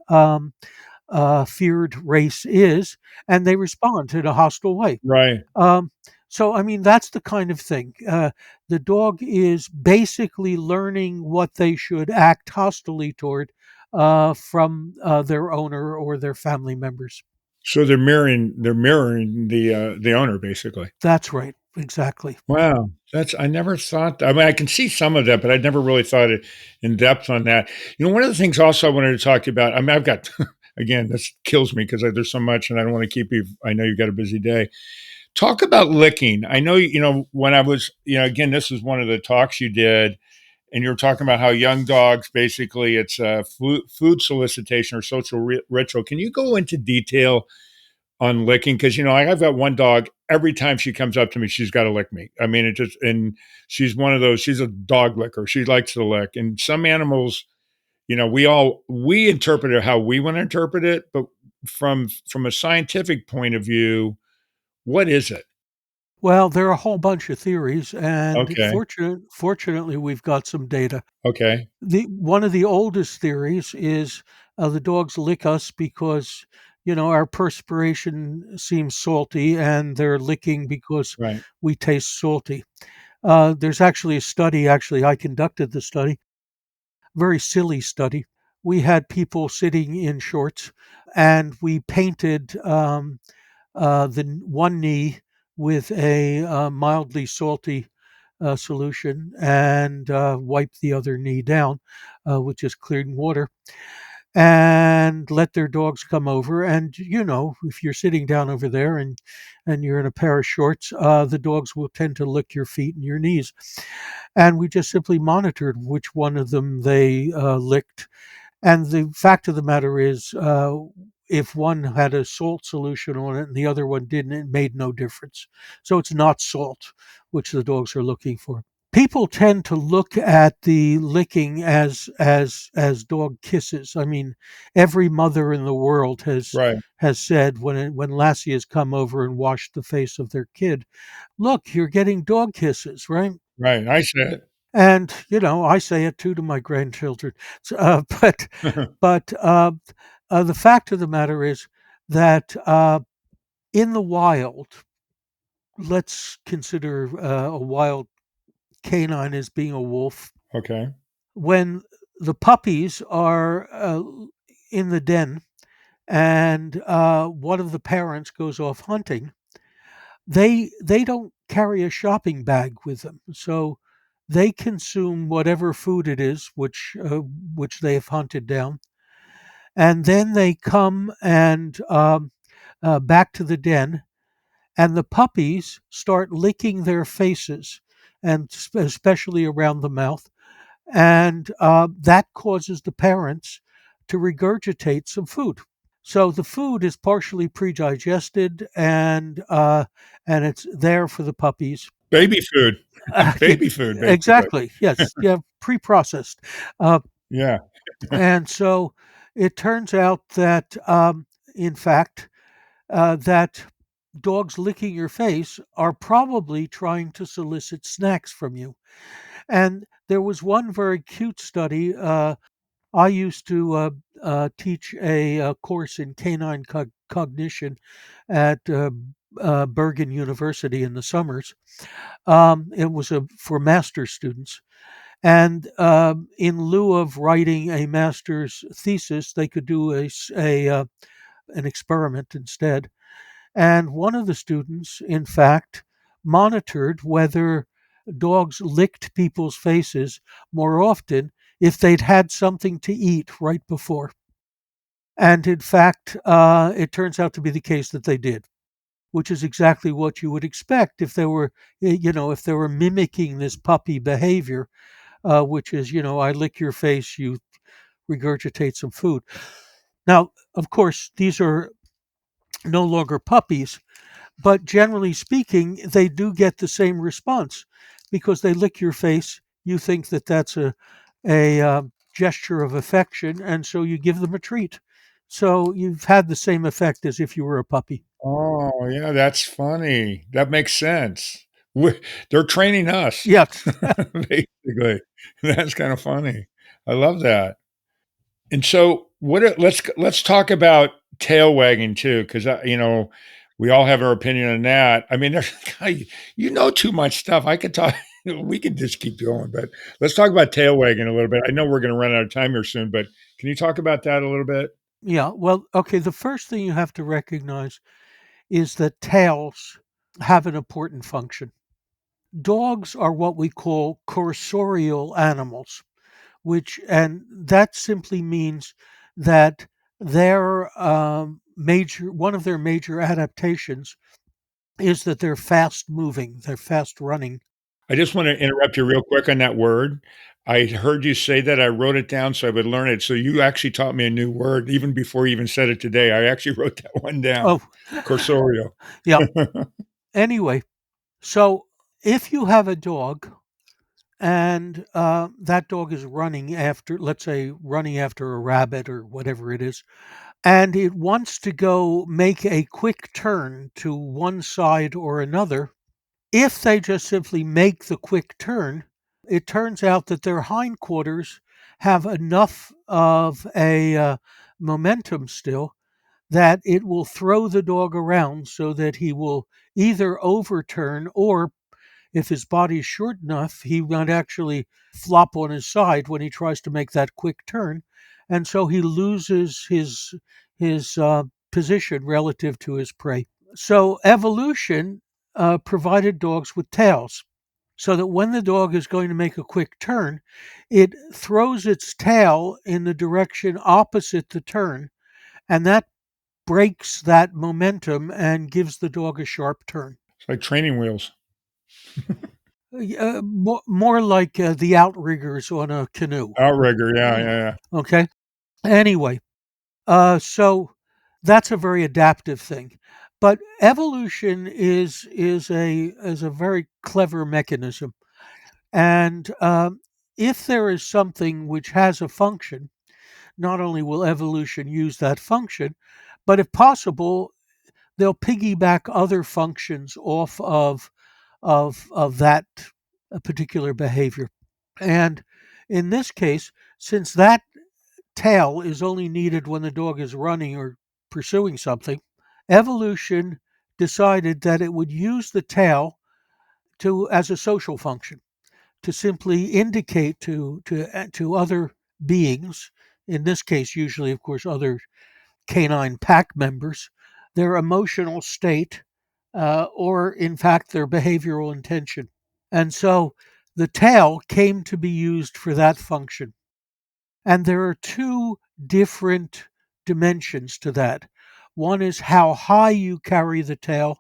feared race is, and they respond in a hostile way. Right. Um, so, I mean, that's the kind of thing. The dog is basically learning what they should act hostilely toward from their owner or their family members. So they're mirroring the owner basically. That's right. Exactly. Wow, that's I never thought I mean, I can see some of that, but I'd never really thought it in depth on that. One of the things also I wanted to talk to you about, I mean, I've got again, this kills me because there's so much and I don't want to keep you. I know you've got a busy day. Talk about licking. I know, when I was, again, this is one of the talks you did, and you were talking about how young dogs basically it's a food solicitation or social ritual. Can you go into detail on licking? Because I've got one dog. Every time she comes up to me, she's got to lick me. I mean, and she's one of those. She's a dog licker. She likes to lick. And some animals, we interpret it how we want to interpret it, but from a scientific point of view, what is it? Well, there are a whole bunch of theories, and Okay. fortunately, we've got some data. Okay. The One of the oldest theories is the dogs lick us because our perspiration seems salty, and they're licking because Right. we taste salty. There's actually a study. Actually, I conducted the study. Very silly study. We had people sitting in shorts, and we painted one knee with a mildly salty solution and wipe the other knee down with just clean water and let their dogs come over. And if you're sitting down over there and you're in a pair of shorts, the dogs will tend to lick your feet and your knees. And we just simply monitored which one of them they licked. And the fact of the matter is, if one had a salt solution on it and the other one didn't, it made no difference. So it's not salt, which the dogs are looking for. People tend to look at the licking as dog kisses. I mean, every mother in the world Right. has said when Lassie has come over and washed the face of their kid, "Look, you're getting dog kisses, right?" Right. I said And I say it too to my grandchildren. So, it. but the fact of the matter is that in the wild, let's consider a wild canine as being a wolf. Okay. When the puppies are in the den and one of the parents goes off hunting, they don't carry a shopping bag with them, so they consume whatever food it is which they have hunted down, and then they come and back to the den, and the puppies start licking their faces and especially around the mouth. And that causes the parents to regurgitate some food. So the food is partially pre-digested, and it's there for the puppies. Baby food. Yeah, Baby food, basically. exactly. Yes, yeah, pre-processed. Uh, Yeah. and so it turns out that, in fact, that dogs licking your face are probably trying to solicit snacks from you. And there was one very cute study. I used to teach a, course in canine cognition at Bergen University in the summers. It was for master's students. And in lieu of writing a master's thesis, they could do an experiment instead. And one of the students, in fact, monitored whether dogs licked people's faces more often if they'd had something to eat right before. And in fact, it turns out to be the case that they did, which is exactly what you would expect if they were, if they were mimicking this puppy behavior, which is, I lick your face, you regurgitate some food. Now, of course, these are no longer puppies, but generally speaking, they do get the same response because they lick your face. You think that that's a gesture of affection, and so you give them a treat. So you've had the same effect as if you were a puppy. Oh, yeah, that's funny. That makes sense. we They're training us, Yes. basically. That's kinda funny. I love that. And so, let's talk about tail wagging too, because we all have our opinion on that. I mean, there's you know too much stuff. I could talk. We could just keep going, but let's talk about tail wagging a little bit. I know we're going to run out of time here soon, but can you talk about that a little bit? Yeah. Well, okay. The first thing you have to recognize is that tails have an important function. Dogs are what we call cursorial animals, which and that simply means that their major one of their major adaptations is that they're fast moving, they're fast running. I just want to interrupt you real quick on that word. I heard you say that. I wrote it down so I would learn it. So you actually taught me a new word even before you even said it today. I actually wrote that one down. Oh, Corsorio. yeah. Anyway, so if you have a dog and that dog is running after, let's say, running after a rabbit or whatever it is, and it wants to go make a quick turn to one side or another, if they just simply make the quick turn, it turns out that their hindquarters have enough of a momentum still that it will throw the dog around so that he will either overturn, or if his body is short enough, he might actually flop on his side when he tries to make that quick turn. And so he loses his position relative to his prey. So evolution provided dogs with tails so that when the dog is going to make a quick turn, it throws its tail in the direction opposite the turn, and that breaks that momentum and gives the dog a sharp turn. It's like training wheels. More like the outriggers on a canoe. Outrigger. Yeah, yeah, yeah. Okay. Anyway, so that's a very adaptive thing. But evolution is a very clever mechanism, and if there is something which has a function, not only will evolution use that function, but if possible, they'll piggyback other functions off of that particular behavior. And in this case, since that tail is only needed when the dog is running or pursuing something, evolution decided that it would use the tail to as a social function, to simply indicate to other beings, in this case usually of course other canine pack members, their emotional state, or in fact their behavioral intention. And so the tail came to be used for that function. And there are two different dimensions to that. One is how high you carry the tail,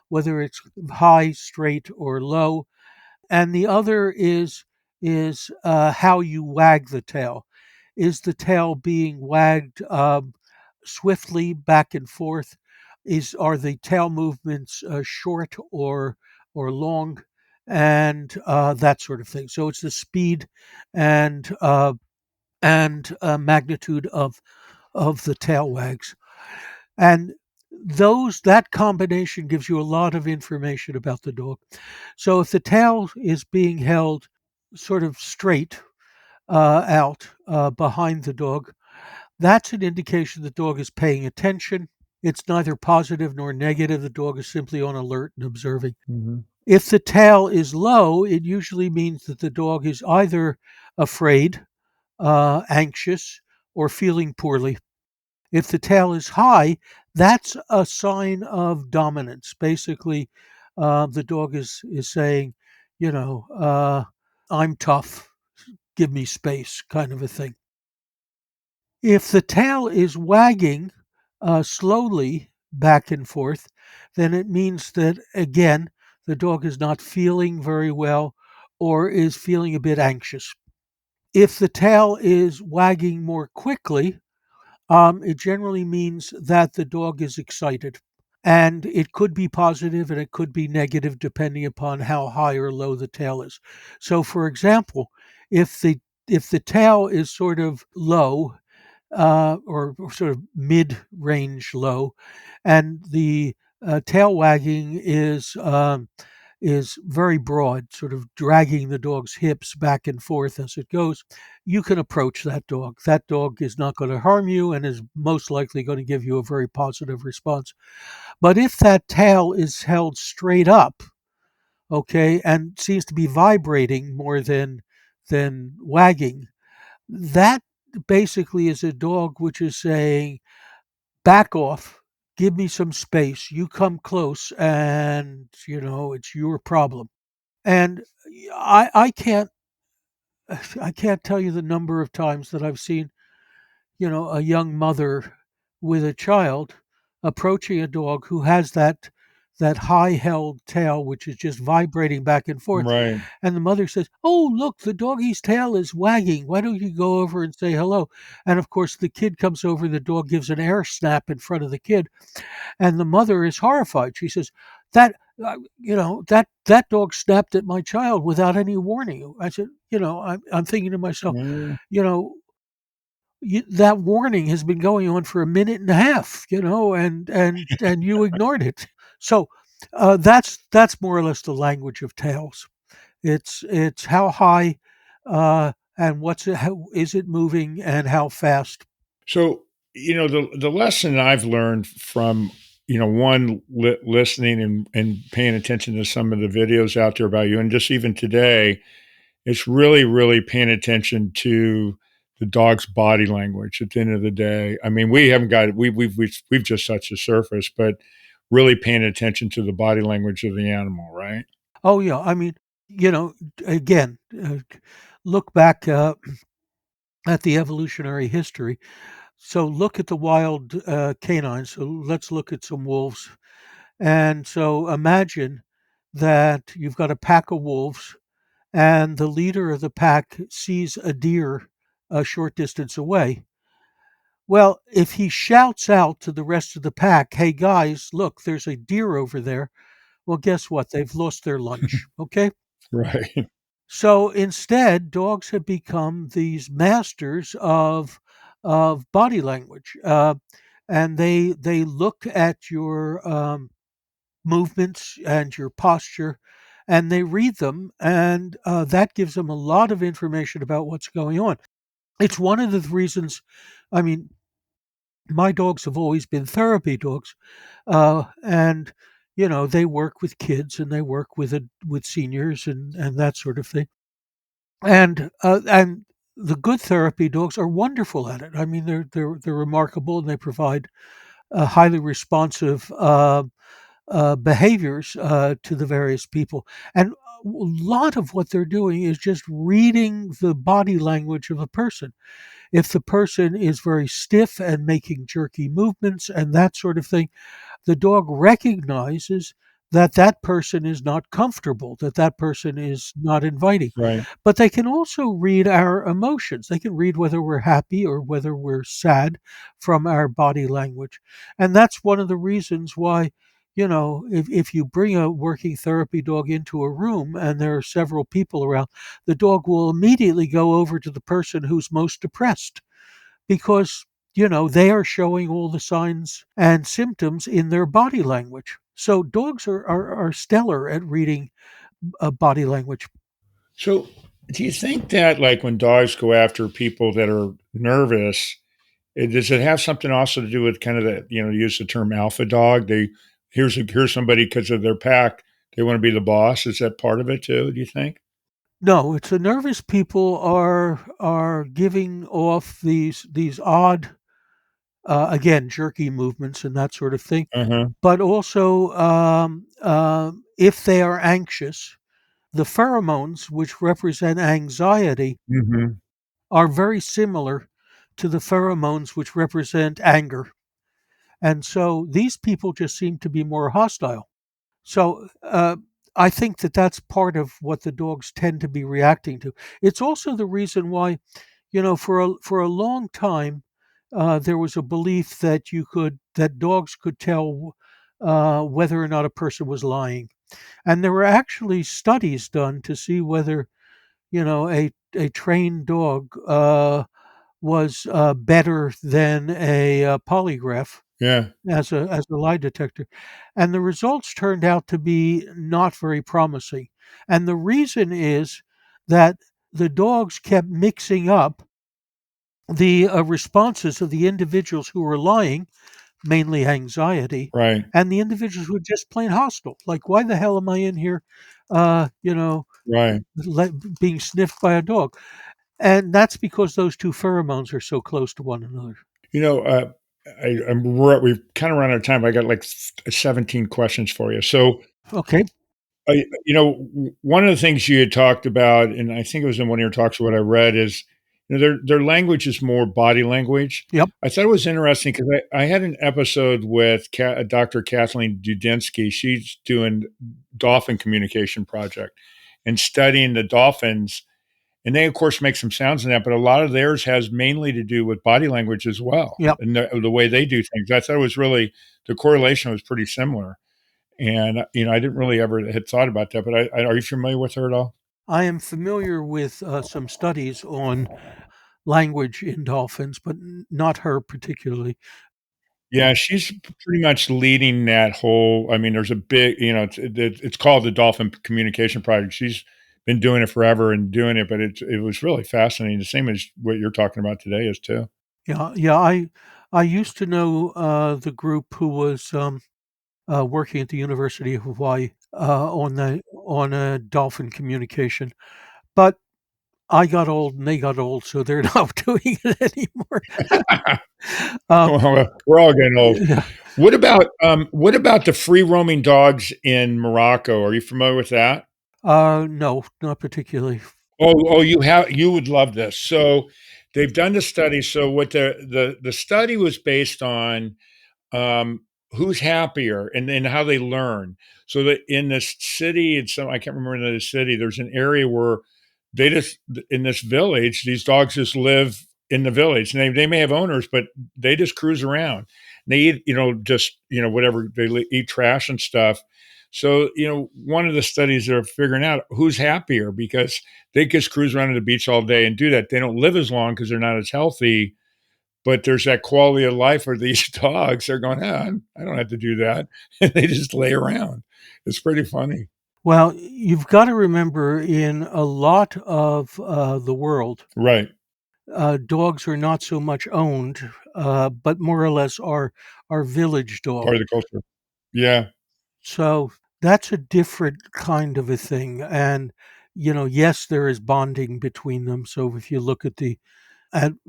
whether it's high, straight, or low. and the other is how you wag the tail. Is the tail being wagged swiftly back and forth? Are the tail movements short or long, and that sort of thing. So it's the speed and magnitude of the tail wags, and that combination gives you a lot of information about the dog. So if the tail is being held sort of straight out behind the dog, that's an indication the dog is paying attention. It's neither positive nor negative. The dog is simply on alert and observing. Mhm. If the tail is low, it usually means that the dog is either afraid, anxious, or feeling poorly. If the tail is high, that's a sign of dominance. Basically, the dog is saying, you know, I'm tough, give me space, kind of a thing. If the tail is wagging slowly back and forth, then it means that, again, the dog is not feeling very well or is feeling a bit anxious. If the tail is wagging more quickly, it generally means that the dog is excited. And it could be positive and it could be negative depending upon how high or low the tail is. So, for example, if the tail is sort of low, or sort of mid-range low, and the tail wagging is very broad, sort of dragging the dog's hips back and forth as it goes, you can approach that dog. That dog is not going to harm you and is most likely going to give you a very positive response. But if that tail is held straight up, okay, and seems to be vibrating more than wagging, that basically is a dog which is saying, back off, give me some space, you come close, and it's your problem. And I can't I can't tell you the number of times that I've seen, a young mother with a child approaching a dog who has that high held tail which is just vibrating back and forth, Right. and the mother says, "Oh, look, the doggy's tail is wagging. Why don't you go over and say hello?" And of course the kid comes over, the dog gives an air snap in front of the kid, and the mother is horrified. She says, "That that dog snapped at my child without any warning." I said, I'm thinking to myself, Mm. you know that warning has been going on for a minute and a half, and you ignored it. So that's more or less the language of tails. It's how high, and how is it moving, and how fast. So, the lesson I've learned from, one listening and paying attention to some of the videos out there about you, and just even today, it's really, really paying attention to the dog's body language at the end of the day. I mean, we haven't got we've just touched the surface, but really paying attention to the body language of the animal, right? Oh yeah, I mean, again, look back at the evolutionary history. So look at the wild canines. So let's look at some wolves. And so imagine that you've got a pack of wolves, and the leader of the pack sees a deer a short distance away. Well, if he shouts out to the rest of the pack, "Hey guys, look, there's a deer over there." Well, guess what? They've lost their lunch. Okay. Right. So instead, dogs have become these masters of body language, and they look at your movements and your posture, and they read them, and that gives them a lot of information about what's going on. It's one of the reasons. I mean, my dogs have always been therapy dogs, and they work with kids and they work with seniors and that sort of thing. And the good therapy dogs are wonderful at it. I mean, they're remarkable, and they provide highly responsive behaviors to the various people. And a lot of what they're doing is just reading the body language of a person. If the person is very stiff and making jerky movements and that sort of thing, the dog recognizes that that person is not comfortable, that that person is not inviting. Right. But they can also read our emotions. They can read whether we're happy or whether we're sad from our body language. And that's one of the reasons why, if you bring a working therapy dog into a room and there are several people around, the dog will immediately go over to the person who's most depressed because they are showing all the signs and symptoms in their body language. So dogs are stellar at reading body language. So, do you think that, like, when dogs go after people that are nervous, does it have something also to do with kind of the, use the term alpha dog? Here's somebody because of their pack. They want to be the boss. Is that part of it too? Do you think? No, it's the nervous people are giving off these odd, again, jerky movements and that sort of thing. Uh huh. But also, if they are anxious, the pheromones, which represent anxiety, Hmm. are very similar to the pheromones which represent anger. And so these people just seem to be more hostile. So I think that that's part of what the dogs tend to be reacting to. It's also the reason why, for a long time, there was a belief that dogs could tell whether or not a person was lying, and there were actually studies done to see whether a trained dog was better than a polygraph Yeah. as a lie detector, and the results turned out to be not very promising. And the reason is that the dogs kept mixing up the responses of the individuals who were lying, mainly anxiety, Right. and the individuals who were just plain hostile. Like, why the hell am I in here, Right. being sniffed by a dog? And that's because those two pheromones are so close to one another. You know, we've kind of run out of time. I got like 17 questions for you. So, Okay. one of the things you had talked about, and I think it was in one of your talks, what I read is, their language is more body language. Yep. I thought it was interesting because I had an episode with Dr. Kathleen Dudinsky. She's doing dolphin communication project and studying the dolphins. And they, of course, make some sounds in that, but a lot of theirs has mainly to do with body language as well, Yep. and the way they do things. I thought it was really the correlation was pretty similar. And, I didn't really ever had thought about that, but are you familiar with her at all? I am familiar with some studies on language in dolphins, but not her particularly. Yeah, she's pretty much leading that whole. I mean, there's a big, it's called the Dolphin Communication Project. She's been doing it forever and doing it, but it was really fascinating. The same as what you're talking about today is too. Yeah, yeah. I used to know the group who was working at the University of Hawaii on a dolphin communication, but I got old and they got old, so they're not doing it anymore. Um, Well, we're all getting old. yeah, What about the free roaming dogs in Morocco? Are you familiar with that? no, not particularly. Oh, you would love this. So they've done the study. So what the study was based on, who's happier and how they learn. So that in this city, I can't remember the city. There's an area where they just in this village, these dogs just live in the village. And they may have owners, but they just cruise around. They eat, just whatever eat trash and stuff. So one of the studies they're figuring out who's happier because they just cruise around on the beach all day and do that. They don't live as long because they're not as healthy, but there's that quality of life for these dogs. They're going, I don't have to do that. And they just lay around. It's pretty funny. Well, you've got to remember in a lot of the world, Right. dogs are not so much owned, but more or less are village Part dogs. of the culture. Yeah. So that's a different kind of a thing. And yes, there is bonding between them. So if you look at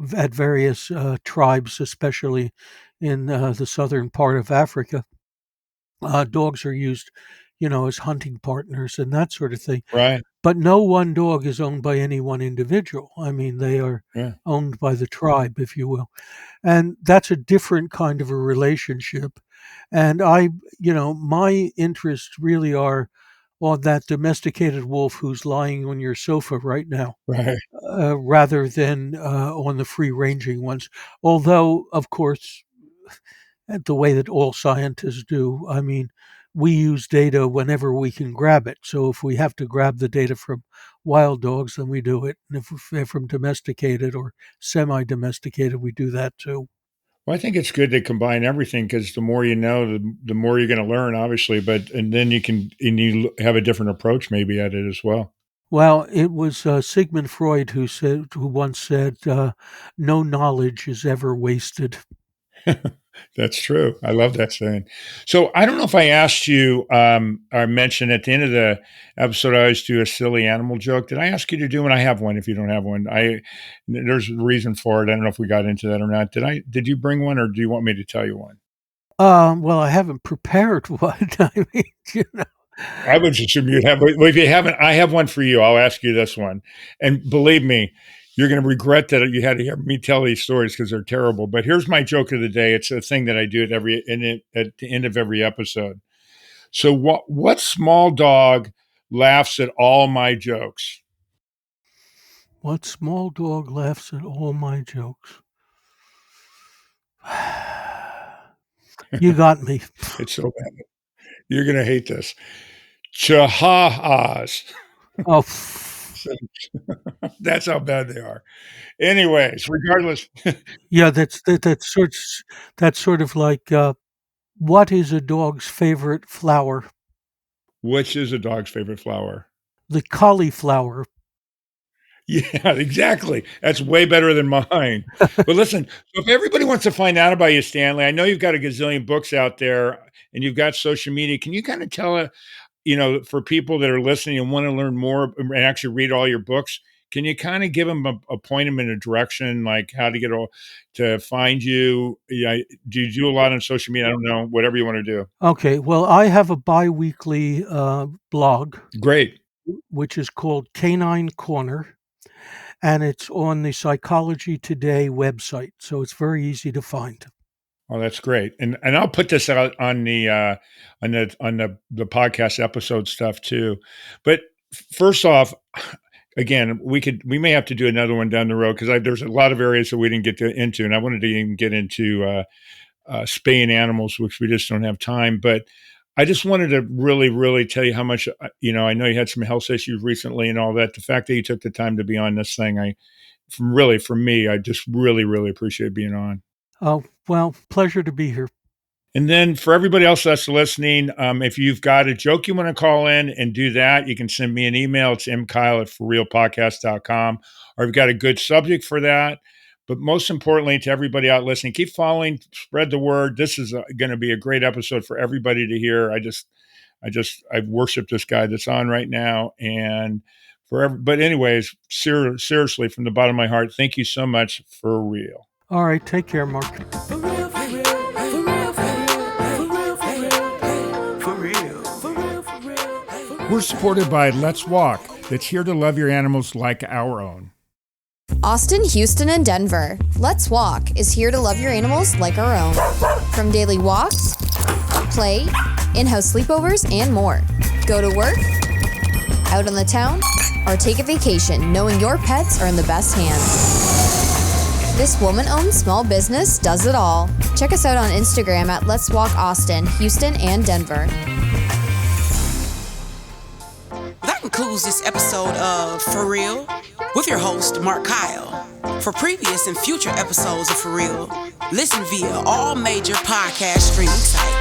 various tribes, especially in the southern part of Africa, dogs are used, as hunting partners and that sort of thing. Right. But no one dog is owned by any one individual. I mean, they are Yeah. owned by the tribe, if you will. And that's a different kind of a relationship. And my interests really are on that domesticated wolf who's lying on your sofa right now, Right. rather than on the free ranging ones. Although, of course, the way that all scientists do, I mean, we use data whenever we can grab it. So if we have to grab the data from wild dogs, then we do it. And if they're from domesticated or semi domesticated, we do that too. Well, I think it's good to combine everything because the more you know, the more you're going to learn, obviously. But and then you have a different approach maybe at it as well. Well, it was Sigmund Freud who once said, "No knowledge is ever wasted." That's true. I love that saying. So I don't know if I asked you, or mentioned at the end of the episode, I always do a silly animal joke. Did I ask you to do one? I have one. If you don't have one, there's a reason for it. I don't know if we got into that or not. Did you bring one, or do you want me to tell you one? Well, I haven't prepared one. I mean, I would assume you'd have. Well, if you haven't, I have one for you. I'll ask you this one, and believe me, you're going to regret that you had to hear me tell these stories because they're terrible. But here's my joke of the day. It's a thing that I do at the end of every episode. So what small dog laughs at all my jokes? What small dog laughs at all my jokes? You got me. It's so bad. You're going to hate this. Chihuahuas. Oh, So, that's how bad they are. Anyways, regardless, yeah. That's sort of like what is a dog's favorite flower? which is a dog's favorite flower? The cauliflower. Yeah, exactly. That's way better than mine. But listen, so if everybody wants to find out about you, Stanley, I know you've got a gazillion books out there and you've got social media. Can you kind of tell, for people that are listening and want to learn more and actually read all your books, can you kind of give them point them in a direction, like how to to find you? Yeah, do you do a lot on social media? I don't know, whatever you want to do. Okay. Well, I have a biweekly blog, Great. which is called Canine Corner, and it's on the Psychology Today website, so it's very easy to find. Oh, that's great. And I'll put this out on the podcast episode stuff too. But first off, again, we may have to do another one down the road because there's a lot of areas that we didn't get into, and I wanted to even get into spaying animals, which we just don't have time. But I just wanted to really, really tell you how much I know you had some health issues recently and all that. The fact that you took the time to be on this thing, for me, I just really, really appreciate being on. Oh, well, pleasure to be here. And then for everybody else that's listening, if you've got a joke you want to call in and do that, you can send me an email. It's mkyle@forrealpodcast.com. Or if you've got a good subject for that. But most importantly, to everybody out listening, keep following, spread the word. This is going to be a great episode for everybody to hear. I worship this guy that's on right now. And but anyways, seriously, from the bottom of my heart, thank you so much for real. All right, take care, Mark. For real, for real, for real, for real, for real, for real, for real, for real. We're supported by Let's Walk, that's here to love your animals like our own. Austin, Houston, and Denver. Let's Walk is here to love your animals like our own. From daily walks, play, in-house sleepovers, and more. Go to work, out on the town, or take a vacation knowing your pets are in the best hands. This woman-owned small business does it all. Check us out on Instagram at Let's Walk Austin, Houston, and Denver. That concludes this episode of For Real with your host, Mark Kyle. For previous and future episodes of For Real, listen via all major podcast streaming sites.